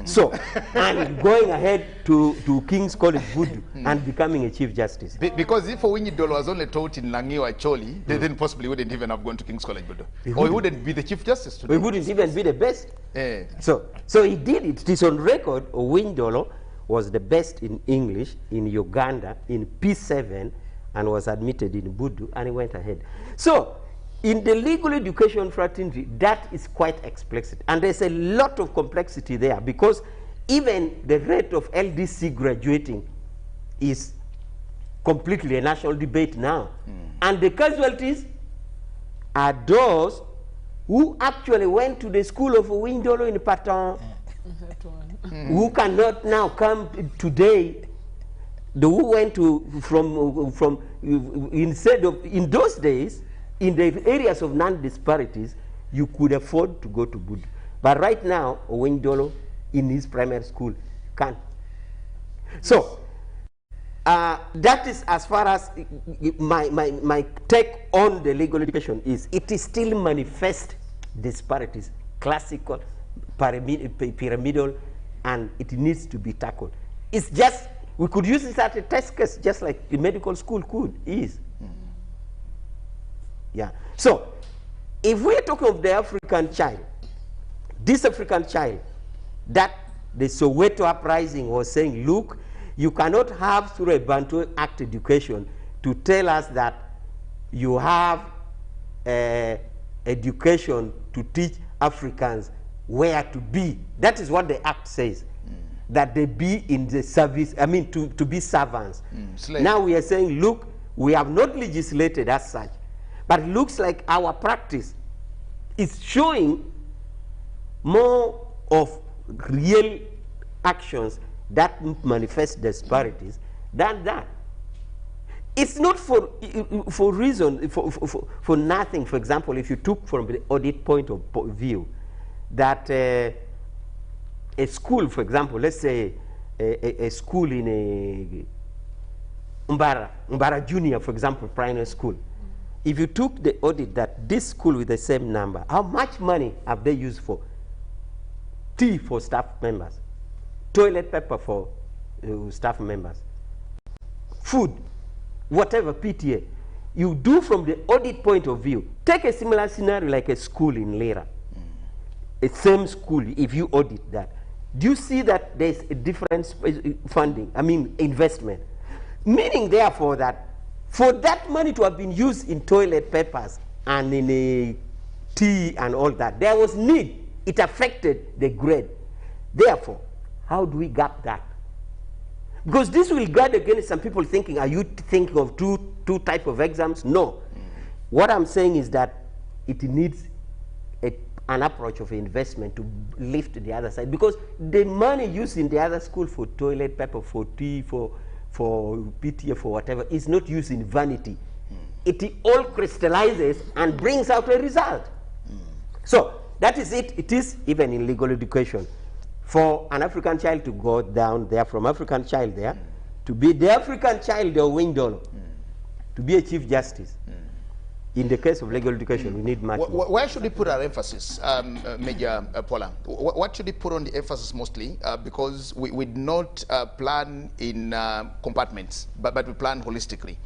So, and going ahead to King's College, Budu, and becoming a Chief Justice. Because if Owindolo was only taught in Langiwa Choli, they then possibly wouldn't even have gone to King's College, Budu. Or he wouldn't be the Chief Justice today. He wouldn't even be the best. So he did it. It is on record. Owindolo was the best in English in Uganda in P7 and was admitted in Budu, and he went ahead. So, in the legal education fraternity, that is quite explicit. And there's a lot of complexity there because even the rate of LDC graduating is completely a national debate now. And the casualties are those who actually went to the school of Owindolo in Patong, who cannot now come today. The who went to from instead of in those days, in the areas of non-disparities, you could afford to go to Budu. But right now, Owindolo in his primary school can't. So that is as far as my take on the legal education is. It is still manifest disparities, classical, pyramidal, and it needs to be tackled. It's just, we could use it as a test case, just like the medical school is. Yeah. So, if we're talking of the African child, this African child, that the Soweto uprising was saying, look, you cannot have through a Bantu Act education to tell us that you have education to teach Africans where to be. That is what the Act says, that they be in the service, I mean, to be servants. Now we are saying, look, we have not legislated as such, but it looks like our practice is showing more of real actions that manifest disparities than that. It's not for reason, for nothing. For example, if you took from the audit point of view that a school, for example, let's say a school in Umbara Junior, for example, primary school, if you took the audit that this school with the same number, how much money have they used for tea for staff members, toilet paper for staff members, food, whatever, PTA, you do from the audit point of view. Take a similar scenario like a school in Lira, a same school, if you audit that, do you see that there's a different funding, I mean investment? Meaning therefore that for that money to have been used in toilet papers and in a tea and all that, there was need. It affected the grade. Therefore, how do we gap that? Because this will guard against some people thinking, are you thinking of two type of exams? No. What I'm saying is that it needs an approach of investment to lift the other side. Because the money used in the other school for toilet paper, for tea, for PTA, for whatever, is not used in vanity. It all crystallizes and brings out a result. So that is it. It is even in legal education. For an African child to go down there, from African child there, to be the African child of Windolo, to be a Chief Justice. In the case of legal education, we need much more. Where should we put our emphasis, Major Paula? What should we put on the emphasis mostly? Because we do not plan in compartments, but we plan holistically.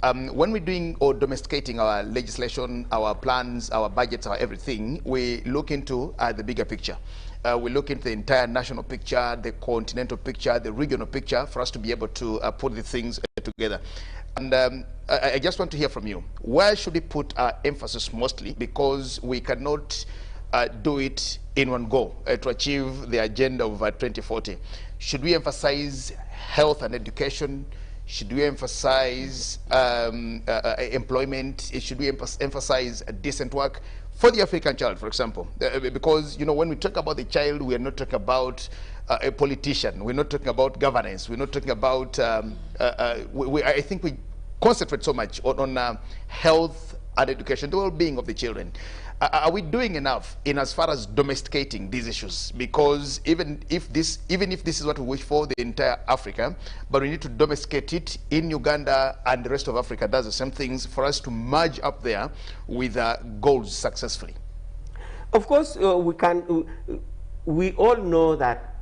When we're doing or domesticating our legislation, our plans, our budgets, our everything, we look into the bigger picture. We look into the entire national picture, the continental picture, the regional picture, for us to be able to put the things together. And I just want to hear from you. Where should we put our emphasis mostly? Because we cannot do it in one go to achieve the agenda of 2040. Should we emphasize health and education? Should we emphasize employment? Should we emphasize decent work for the African child, for example? Because, you know, when we talk about the child, we are not talking about a politician. We're not talking about governance. We're not talking about, I think we concentrate so much on health and education, the well-being of the children. Are we doing enough in as far as domesticating these issues? Because even if this is what we wish for the entire Africa, but we need to domesticate it in Uganda, and the rest of Africa does the same things for us to merge up there with goals successfully. Of course, we all know that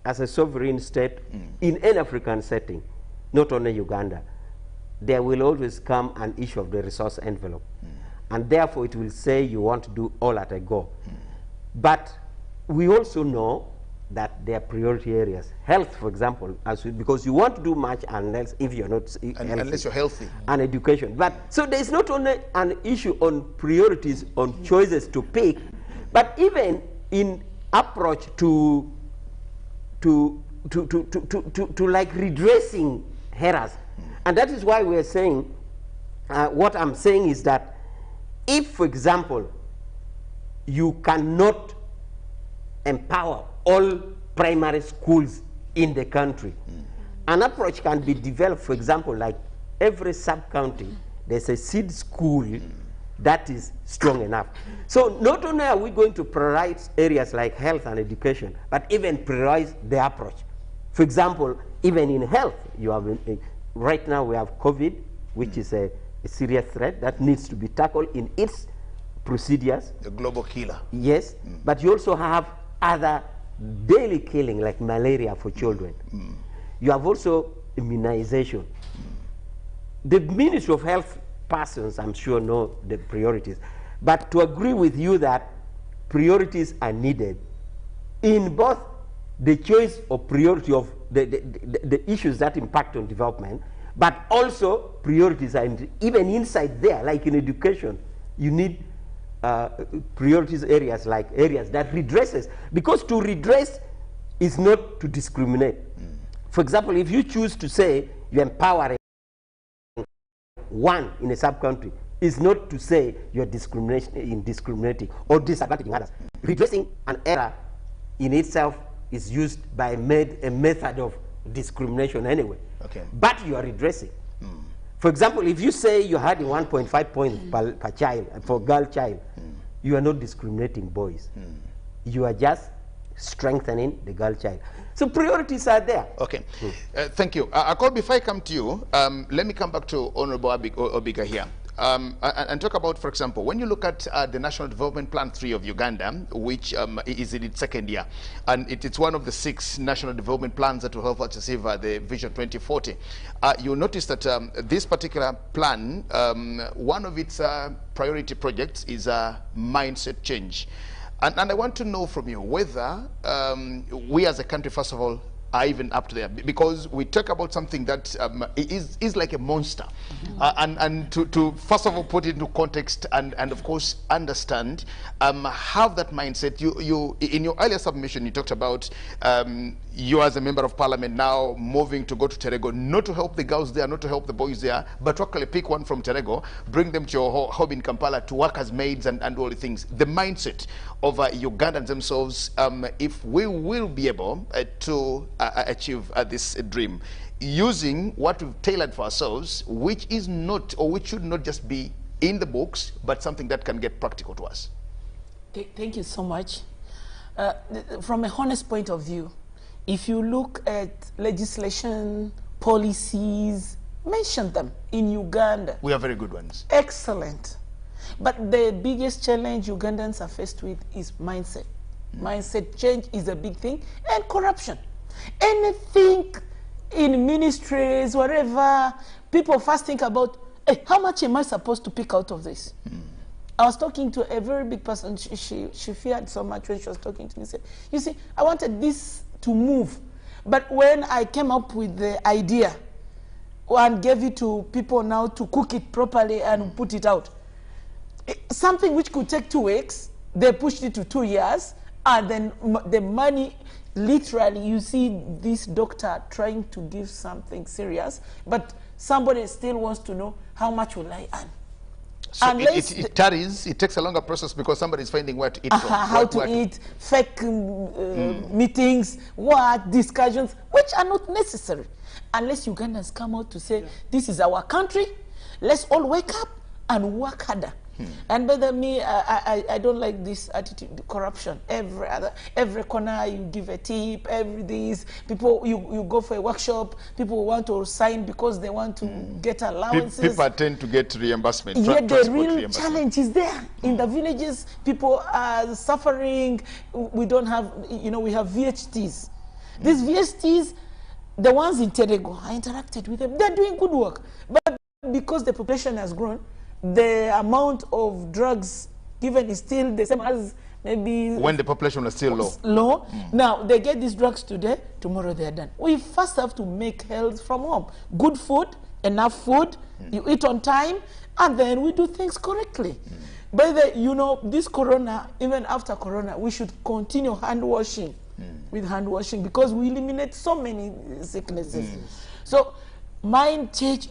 as a sovereign state, in an African setting, not only Uganda, there will always come an issue of the resource envelope. And therefore it will say you want to do all at a go. But we also know that there are priority areas. Health, for example, because you want to do much unless if you're not unless you're healthy. And education. But so there's not only an issue on priorities, on choices to pick, but even in approach to like redressing errors. And that is why we're saying, what I'm saying is that if, for example, you cannot empower all primary schools in the country, an approach can be developed, for example, like every sub-county, there's a seed school that is strong enough. So not only are we going to prioritize areas like health and education, but even prioritize the approach. For example, even in health, you have right now we have COVID, which is a serious threat that needs to be tackled in its procedures. The global killer. Yes, but you also have other daily killing like malaria for children. You have also immunization. The Ministry of Health persons, I'm sure, know the priorities. But to agree with you that priorities are needed in both the choice of priority of the issues that impact on development, but also priorities are even inside there, like in education, you need priorities areas like areas that redresses, because to redress is not to discriminate. For example, if you choose to say you empower one in a sub-country, is not to say you're discriminating or disadvantaging others. Redressing an error in itself is used by a method of discrimination anyway. Okay. But you are redressing. For example, if you say you're having 1.5 points per child, for girl child, you are not discriminating boys. You are just strengthening the girl child. So priorities are there. Okay. Thank you. Akol, before I come to you, let me come back to Honorable Obiga here. And talk about, for example, when you look at the National Development Plan 3 of Uganda, which is in its second year, and it's one of the 6 national development plans that will help us achieve the Vision 2040. You'll notice that this particular plan, one of its priority projects is a mindset change. And I want to know from you whether we as a country, first of all, are even up to there, because we talk about something that is like a monster. And to first of all put it into context and of course understand, have that mindset. You in your earlier submission, you talked about you as a member of parliament now moving to go to Terego, not to help the girls there, not to help the boys there, but to actually pick one from Terego, bring them to your home in Kampala to work as maids and all the things. The mindset of Ugandans themselves, if we will be able to achieve this dream, using what we've tailored for ourselves, which is not, or which should not just be in the books, but something that can get practical to us. Thank you so much. From a honest point of view, if you look at legislation, policies, mention them in Uganda. We have very good ones. Excellent. But the biggest challenge Ugandans are faced with is mindset. Mindset change is a big thing, and corruption. Anything in ministries, whatever, people first think about, hey, how much am I supposed to pick out of this? I was talking to a very big person. She feared so much when she was talking to me. She said, you see, I wanted this to move. But when I came up with the idea and gave it to people now to cook it properly and put it out, something which could take 2 weeks, they pushed it to 2 years, and then the money, literally, you see this doctor trying to give something serious, but somebody still wants to know how much will I earn. So it tarries, it takes a longer process because somebody is finding where to eat from. How to eat, fake meetings, discussions, which are not necessary. Unless Ugandans come out to say, this is our country, let's all wake up and work harder. And better me, I don't like this attitude, corruption. Every corner you give a tip, every this, people, you go for a workshop, people want to sign because they want to get allowances. People tend to get reimbursement. Yet the real challenge is there. In the villages, people are suffering. We don't have, we have VHTs. These VHTs, the ones in Terego, I interacted with them. They're doing good work. But because the population has grown, the amount of drugs given is still the same as maybe when the population was still low. Now they get these drugs today, tomorrow they are done. We first have to make health from home. Good food, enough food, you eat on time, and then we do things correctly. By the, this corona, even after corona, we should continue hand washing with hand washing because we eliminate so many sicknesses. So mind change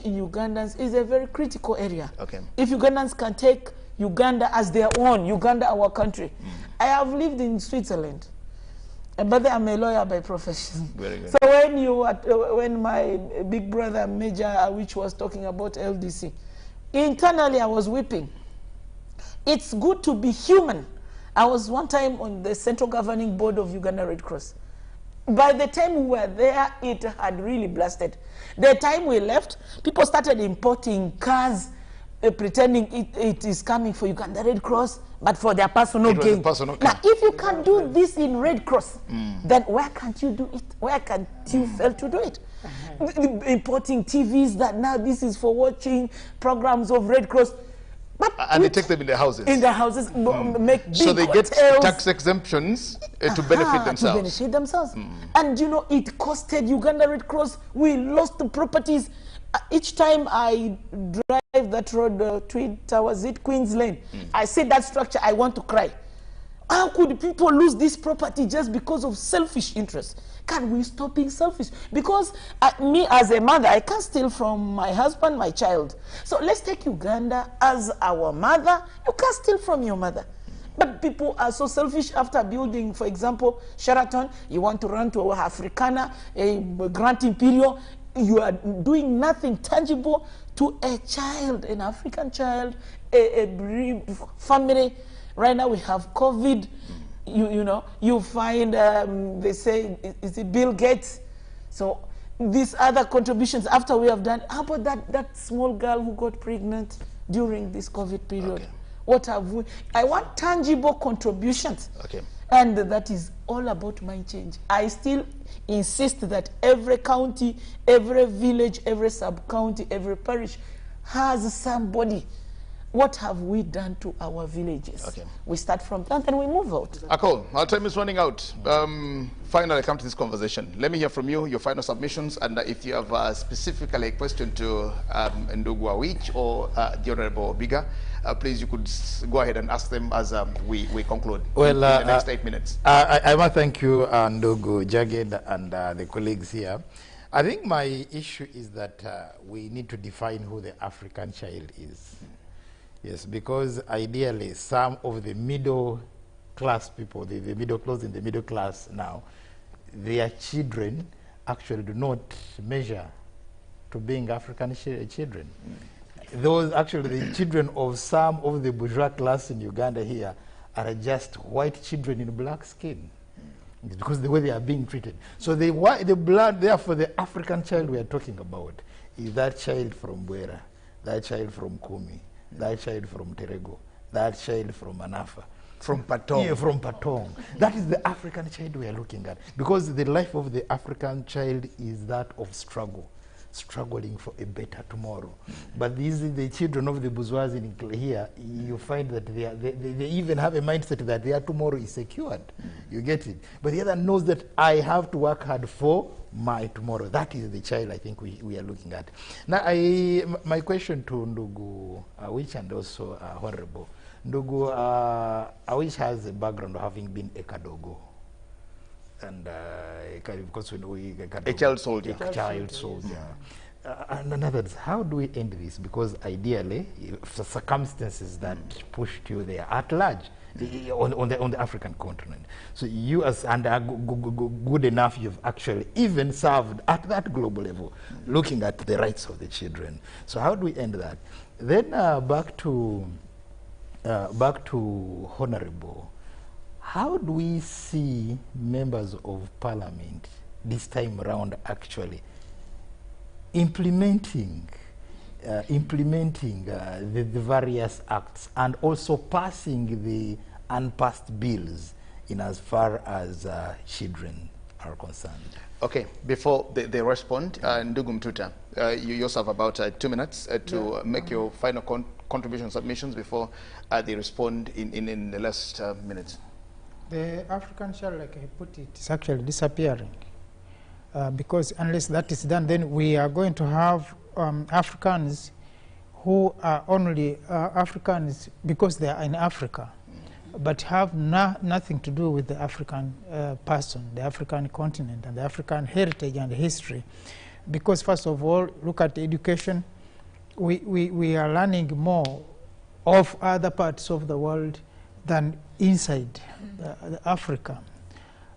in Ugandans is a very critical area. If Ugandans can take Uganda as their own, Uganda our country. I have lived in Switzerland, but I'm a lawyer by profession. Very good. So when my big brother Major which was talking about LDC, internally I was weeping. It's good to be human. I was one time on the Central Governing Board of Uganda Red Cross. By the time we were there, it had really blasted. The time we left, people started importing cars, pretending it is coming for Uganda Red Cross, but for their personal gain. Now, if you can do this in Red Cross, then where can't you do it? Where can't you fail to do it? Importing TVs that now this is for watching programs of Red Cross. And they take them in their houses. In their houses, make big so they hotels. get tax exemptions to benefit themselves. To benefit themselves. And it costed Uganda Red Cross. We lost the properties. Each time I drive that road, Tweed Towers, Queen's Lane, I see that structure, I want to cry. How could people lose this property just because of selfish interests? Can we stop being selfish? Because me as a mother, I can't steal from my husband, my child. So let's take Uganda as our mother. You can't steal from your mother. But people are so selfish after building, for example, Sheraton. You want to run to Africana, a Grand Imperial. You are doing nothing tangible to a child, an African child, a family. Right now we have COVID. You find, they say, is it Bill Gates? So these other contributions after we have done, how about that small girl who got pregnant during this COVID period? What have we? I want tangible contributions. And that is all about mind change. I still insist that every county, every village, every sub-county, every parish has somebody. What have we done to our villages? We start from that and we move out. Akol, our time is running out. Finally, I come to this conversation. Let me hear from you, your final submissions, and if you have specifically a question to Ndugu Awich or the Honorable Biga, please, you could go ahead and ask them as we conclude in the next 8 minutes. I want to thank you, Ndugu Jagged, and the colleagues here. I think my issue is that we need to define who the African child is. Yes, because ideally some of the middle class people, the middle class in the middle class now, their children actually do not measure to being African children. Those actually the children of some of the bourgeois class in Uganda here are just white children in black skin. It's because the way they are being treated. So the blood, therefore, the African child we are talking about is that child from Bwera, that child from Kumi, that child from Terego, that child from Anafa. From Patong. Yeah, from Patong. That is the African child we are looking at. Because the life of the African child is that of struggle, struggling for a better tomorrow. But these are the children of the bourgeoisie here, you find that they even have a mindset that their tomorrow is secured. You get it? But the other knows that I have to work hard for my tomorrow. That is the child I think we are looking at. Now, my question to Ndugu Awich and also Honorable. Ndugu Awich has a background of having been a Kadogo. And because a child soldier. A child soldier. And another, how do we end this? Because ideally, if the circumstances that pushed you there at large, on the African continent. So you as and are good enough, you've actually even served at that global level, looking at the rights of the children. So how do we end that? Then back to Honorable. How do we see members of parliament this time around actually implementing the various acts and also passing the unpassed bills in as far as children are concerned? Okay, before they respond, Ndugu Mtuta, you also have about 2 minutes to make your final contribution submissions before they respond in the last minutes. The African child, like I put it, is actually disappearing. Because unless that is done, then we are going to have Africans who are only Africans because they are in Africa, but have nothing to do with the African person, the African continent, and the African heritage and history. Because first of all, look at education. We are learning more of other parts of the world than inside Africa.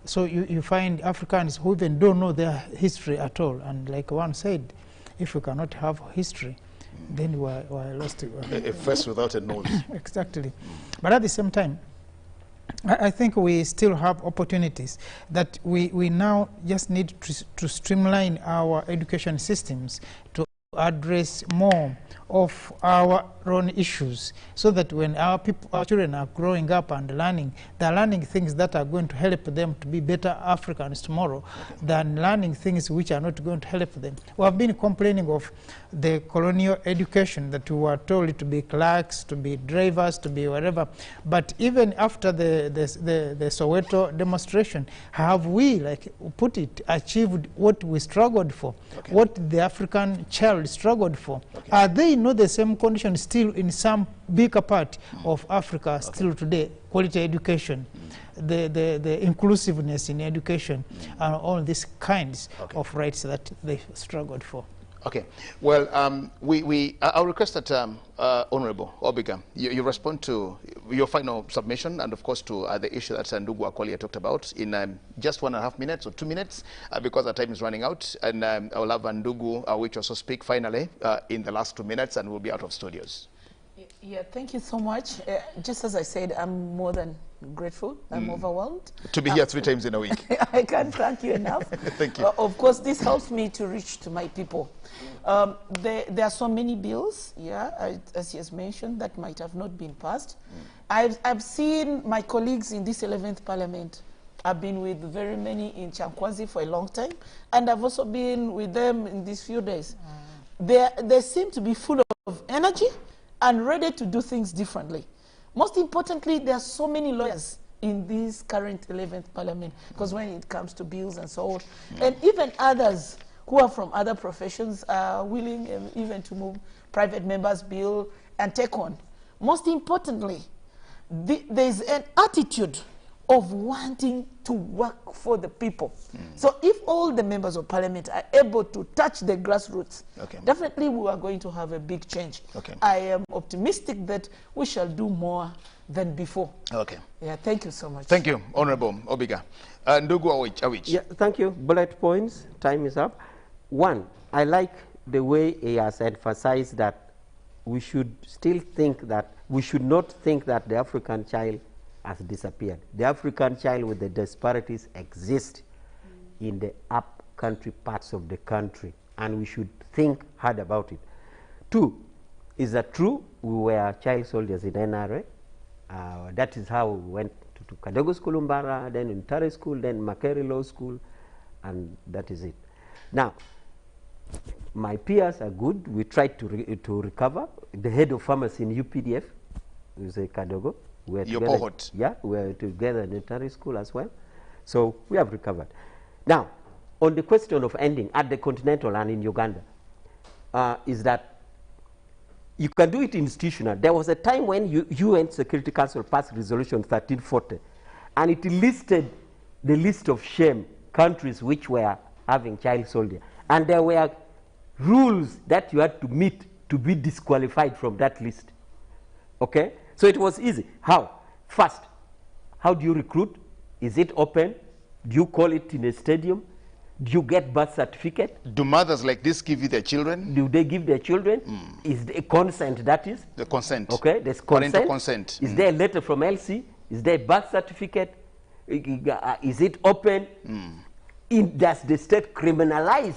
So you find Africans who even don't know their history at all. And like one said, if we cannot have history, then we're lost. A face without a nose. Exactly. But at the same time, I think we still have opportunities that we now just need to streamline our education systems to address more of our own issues, so that when our children are growing up and learning, they're learning things that are going to help them to be better Africans tomorrow than learning things which are not going to help them. We have been complaining of the colonial education, that we were told to be clerks, to be drivers, to be whatever. But even after the Soweto demonstration, have we, like put it, achieved what we struggled for, what the African child struggled for? Are they not the same conditions still in some bigger part of Africa still today? Quality education, the inclusiveness in education, and all these kinds of rights that they struggled for. Okay. Well, I'll request that Honorable Obiga, you respond to your final submission and, of course, to the issue that Ndugu Akwalia talked about in just 1.5 minutes or 2 minutes, because our time is running out. And I'll have Ndugu which also speak finally in the last 2 minutes, and we'll be out of studios. Yeah, thank you so much. Just as I said, I'm more than grateful. I'm overwhelmed. To be here 3 times in a week. I can't thank you enough. Thank you. Of course, this helps me to reach to my people. There are so many bills, as he has mentioned, that might have not been passed. I've seen my colleagues in this 11th Parliament. I've been with very many in Chankwazi for a long time, and I've also been with them in these few days. They seem to be full of energy and ready to do things differently. Most importantly, there are so many lawyers in this current 11th Parliament, because when it comes to bills and so on, and even others who are from other professions are willing even to move private members' bill and take on. Most importantly, there's an attitude of wanting to work for the people. So if all the members of parliament are able to touch the grassroots, definitely we are going to have a big change. I am optimistic that we shall do more than before. Yeah, thank you so much. Thank you, Honorable Obiga. Ndugu Awich. Yeah, thank you. Bullet points, time is up. One, I like the way he has emphasized that we should still think that, we should not think that the African child has disappeared. The African child with the disparities exist in the up-country parts of the country, and we should think hard about it. 2, is that true? We were child soldiers in NRA. That is how we went to Kadogo School Umbara, then Untare School, then Makere Law School, and that is it. Now, my peers are good. We tried to recover. The head of pharmacy in UPDF is a Kadogo. Your cohort? Yeah, we were together in Untare School as well. So we have recovered. Now, on the question of ending at the Continental and in Uganda, is that you can do it institutional. There was a time when UN Security Council passed Resolution 1340, and it listed the list of shame countries which were having child soldier. And there were rules that you had to meet to be disqualified from that list. Okay? So it was easy. How? First, how do you recruit? Is it open? Do you call it in a stadium? Do you get birth certificate? Do mothers like this give you their children? Do they give their children? Is there consent, that is? The consent. Okay, there's consent. Parental consent. Is there a letter from LC? Is there a birth certificate? Is it open? Does the state criminalize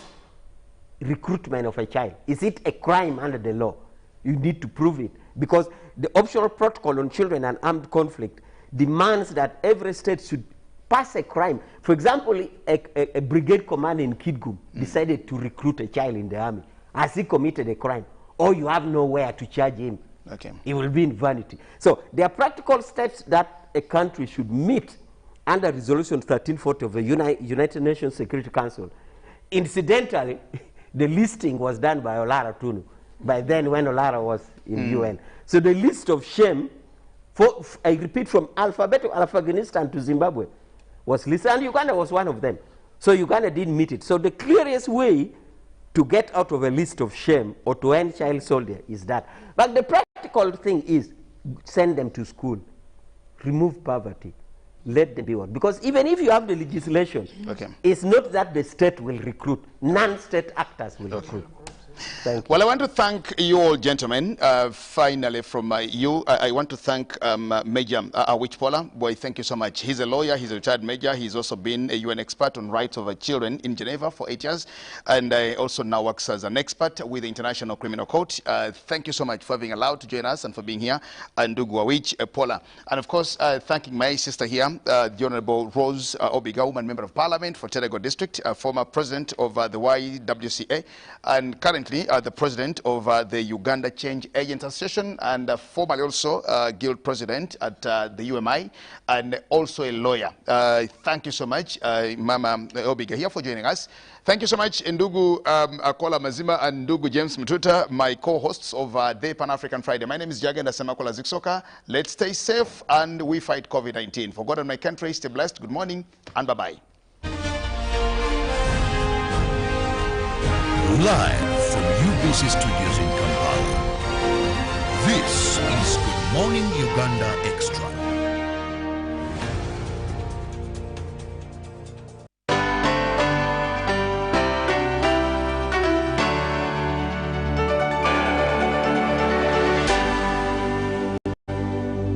recruitment of a child? Is it a crime under the law? You need to prove it. Because the optional protocol on children and armed conflict demands that every state should pass a crime. For example, a brigade commander in Kidgum decided to recruit a child in the army. Has he committed a crime? Or you have nowhere to charge him. Okay. He will be in vanity. So there are practical steps that a country should meet under Resolution 1340 of the United Nations Security Council. Incidentally, the listing was done by Olara Tunu, by then when Olara was in UN. So the list of shame, I repeat, from alphabet to Afghanistan to Zimbabwe, was listed, and Uganda was one of them. So Uganda didn't meet it. So the clearest way to get out of a list of shame or to end child soldier is that. But the practical thing is send them to school, remove poverty, let them be one. Because even if you have the legislation, it's not that the state will recruit. Non-state actors will recruit. Thank you. Well, I want to thank you all, gentlemen. Finally, from you, I want to thank Major Awich-Pola. Boy, thank you so much. He's a lawyer. He's a retired major. He's also been a UN expert on rights of children in Geneva for 8 years, and also now works as an expert with the International Criminal Court. Thank you so much for being allowed to join us and for being here, Ndugu Awich-Pola. And of course, thanking my sister here, the Honorable Rose Obiga, woman member of Parliament for Terego District, former president of the YWCA, and currently the president of the Uganda Change Agents Association, and formerly also guild president at the UMI, and also a lawyer. Thank you so much, Mama Obiga here, for joining us. Thank you so much, Ndugu Akola Mazima and Ndugu James Mtuta, my co-hosts of the Pan-African Friday. My name is Jagenda Semakola Ziksoka. Let's stay safe and we fight COVID-19. For God and my country, stay blessed. Good morning and bye-bye. Live from UBC Studios in Kampala. This is Good Morning Uganda Extra.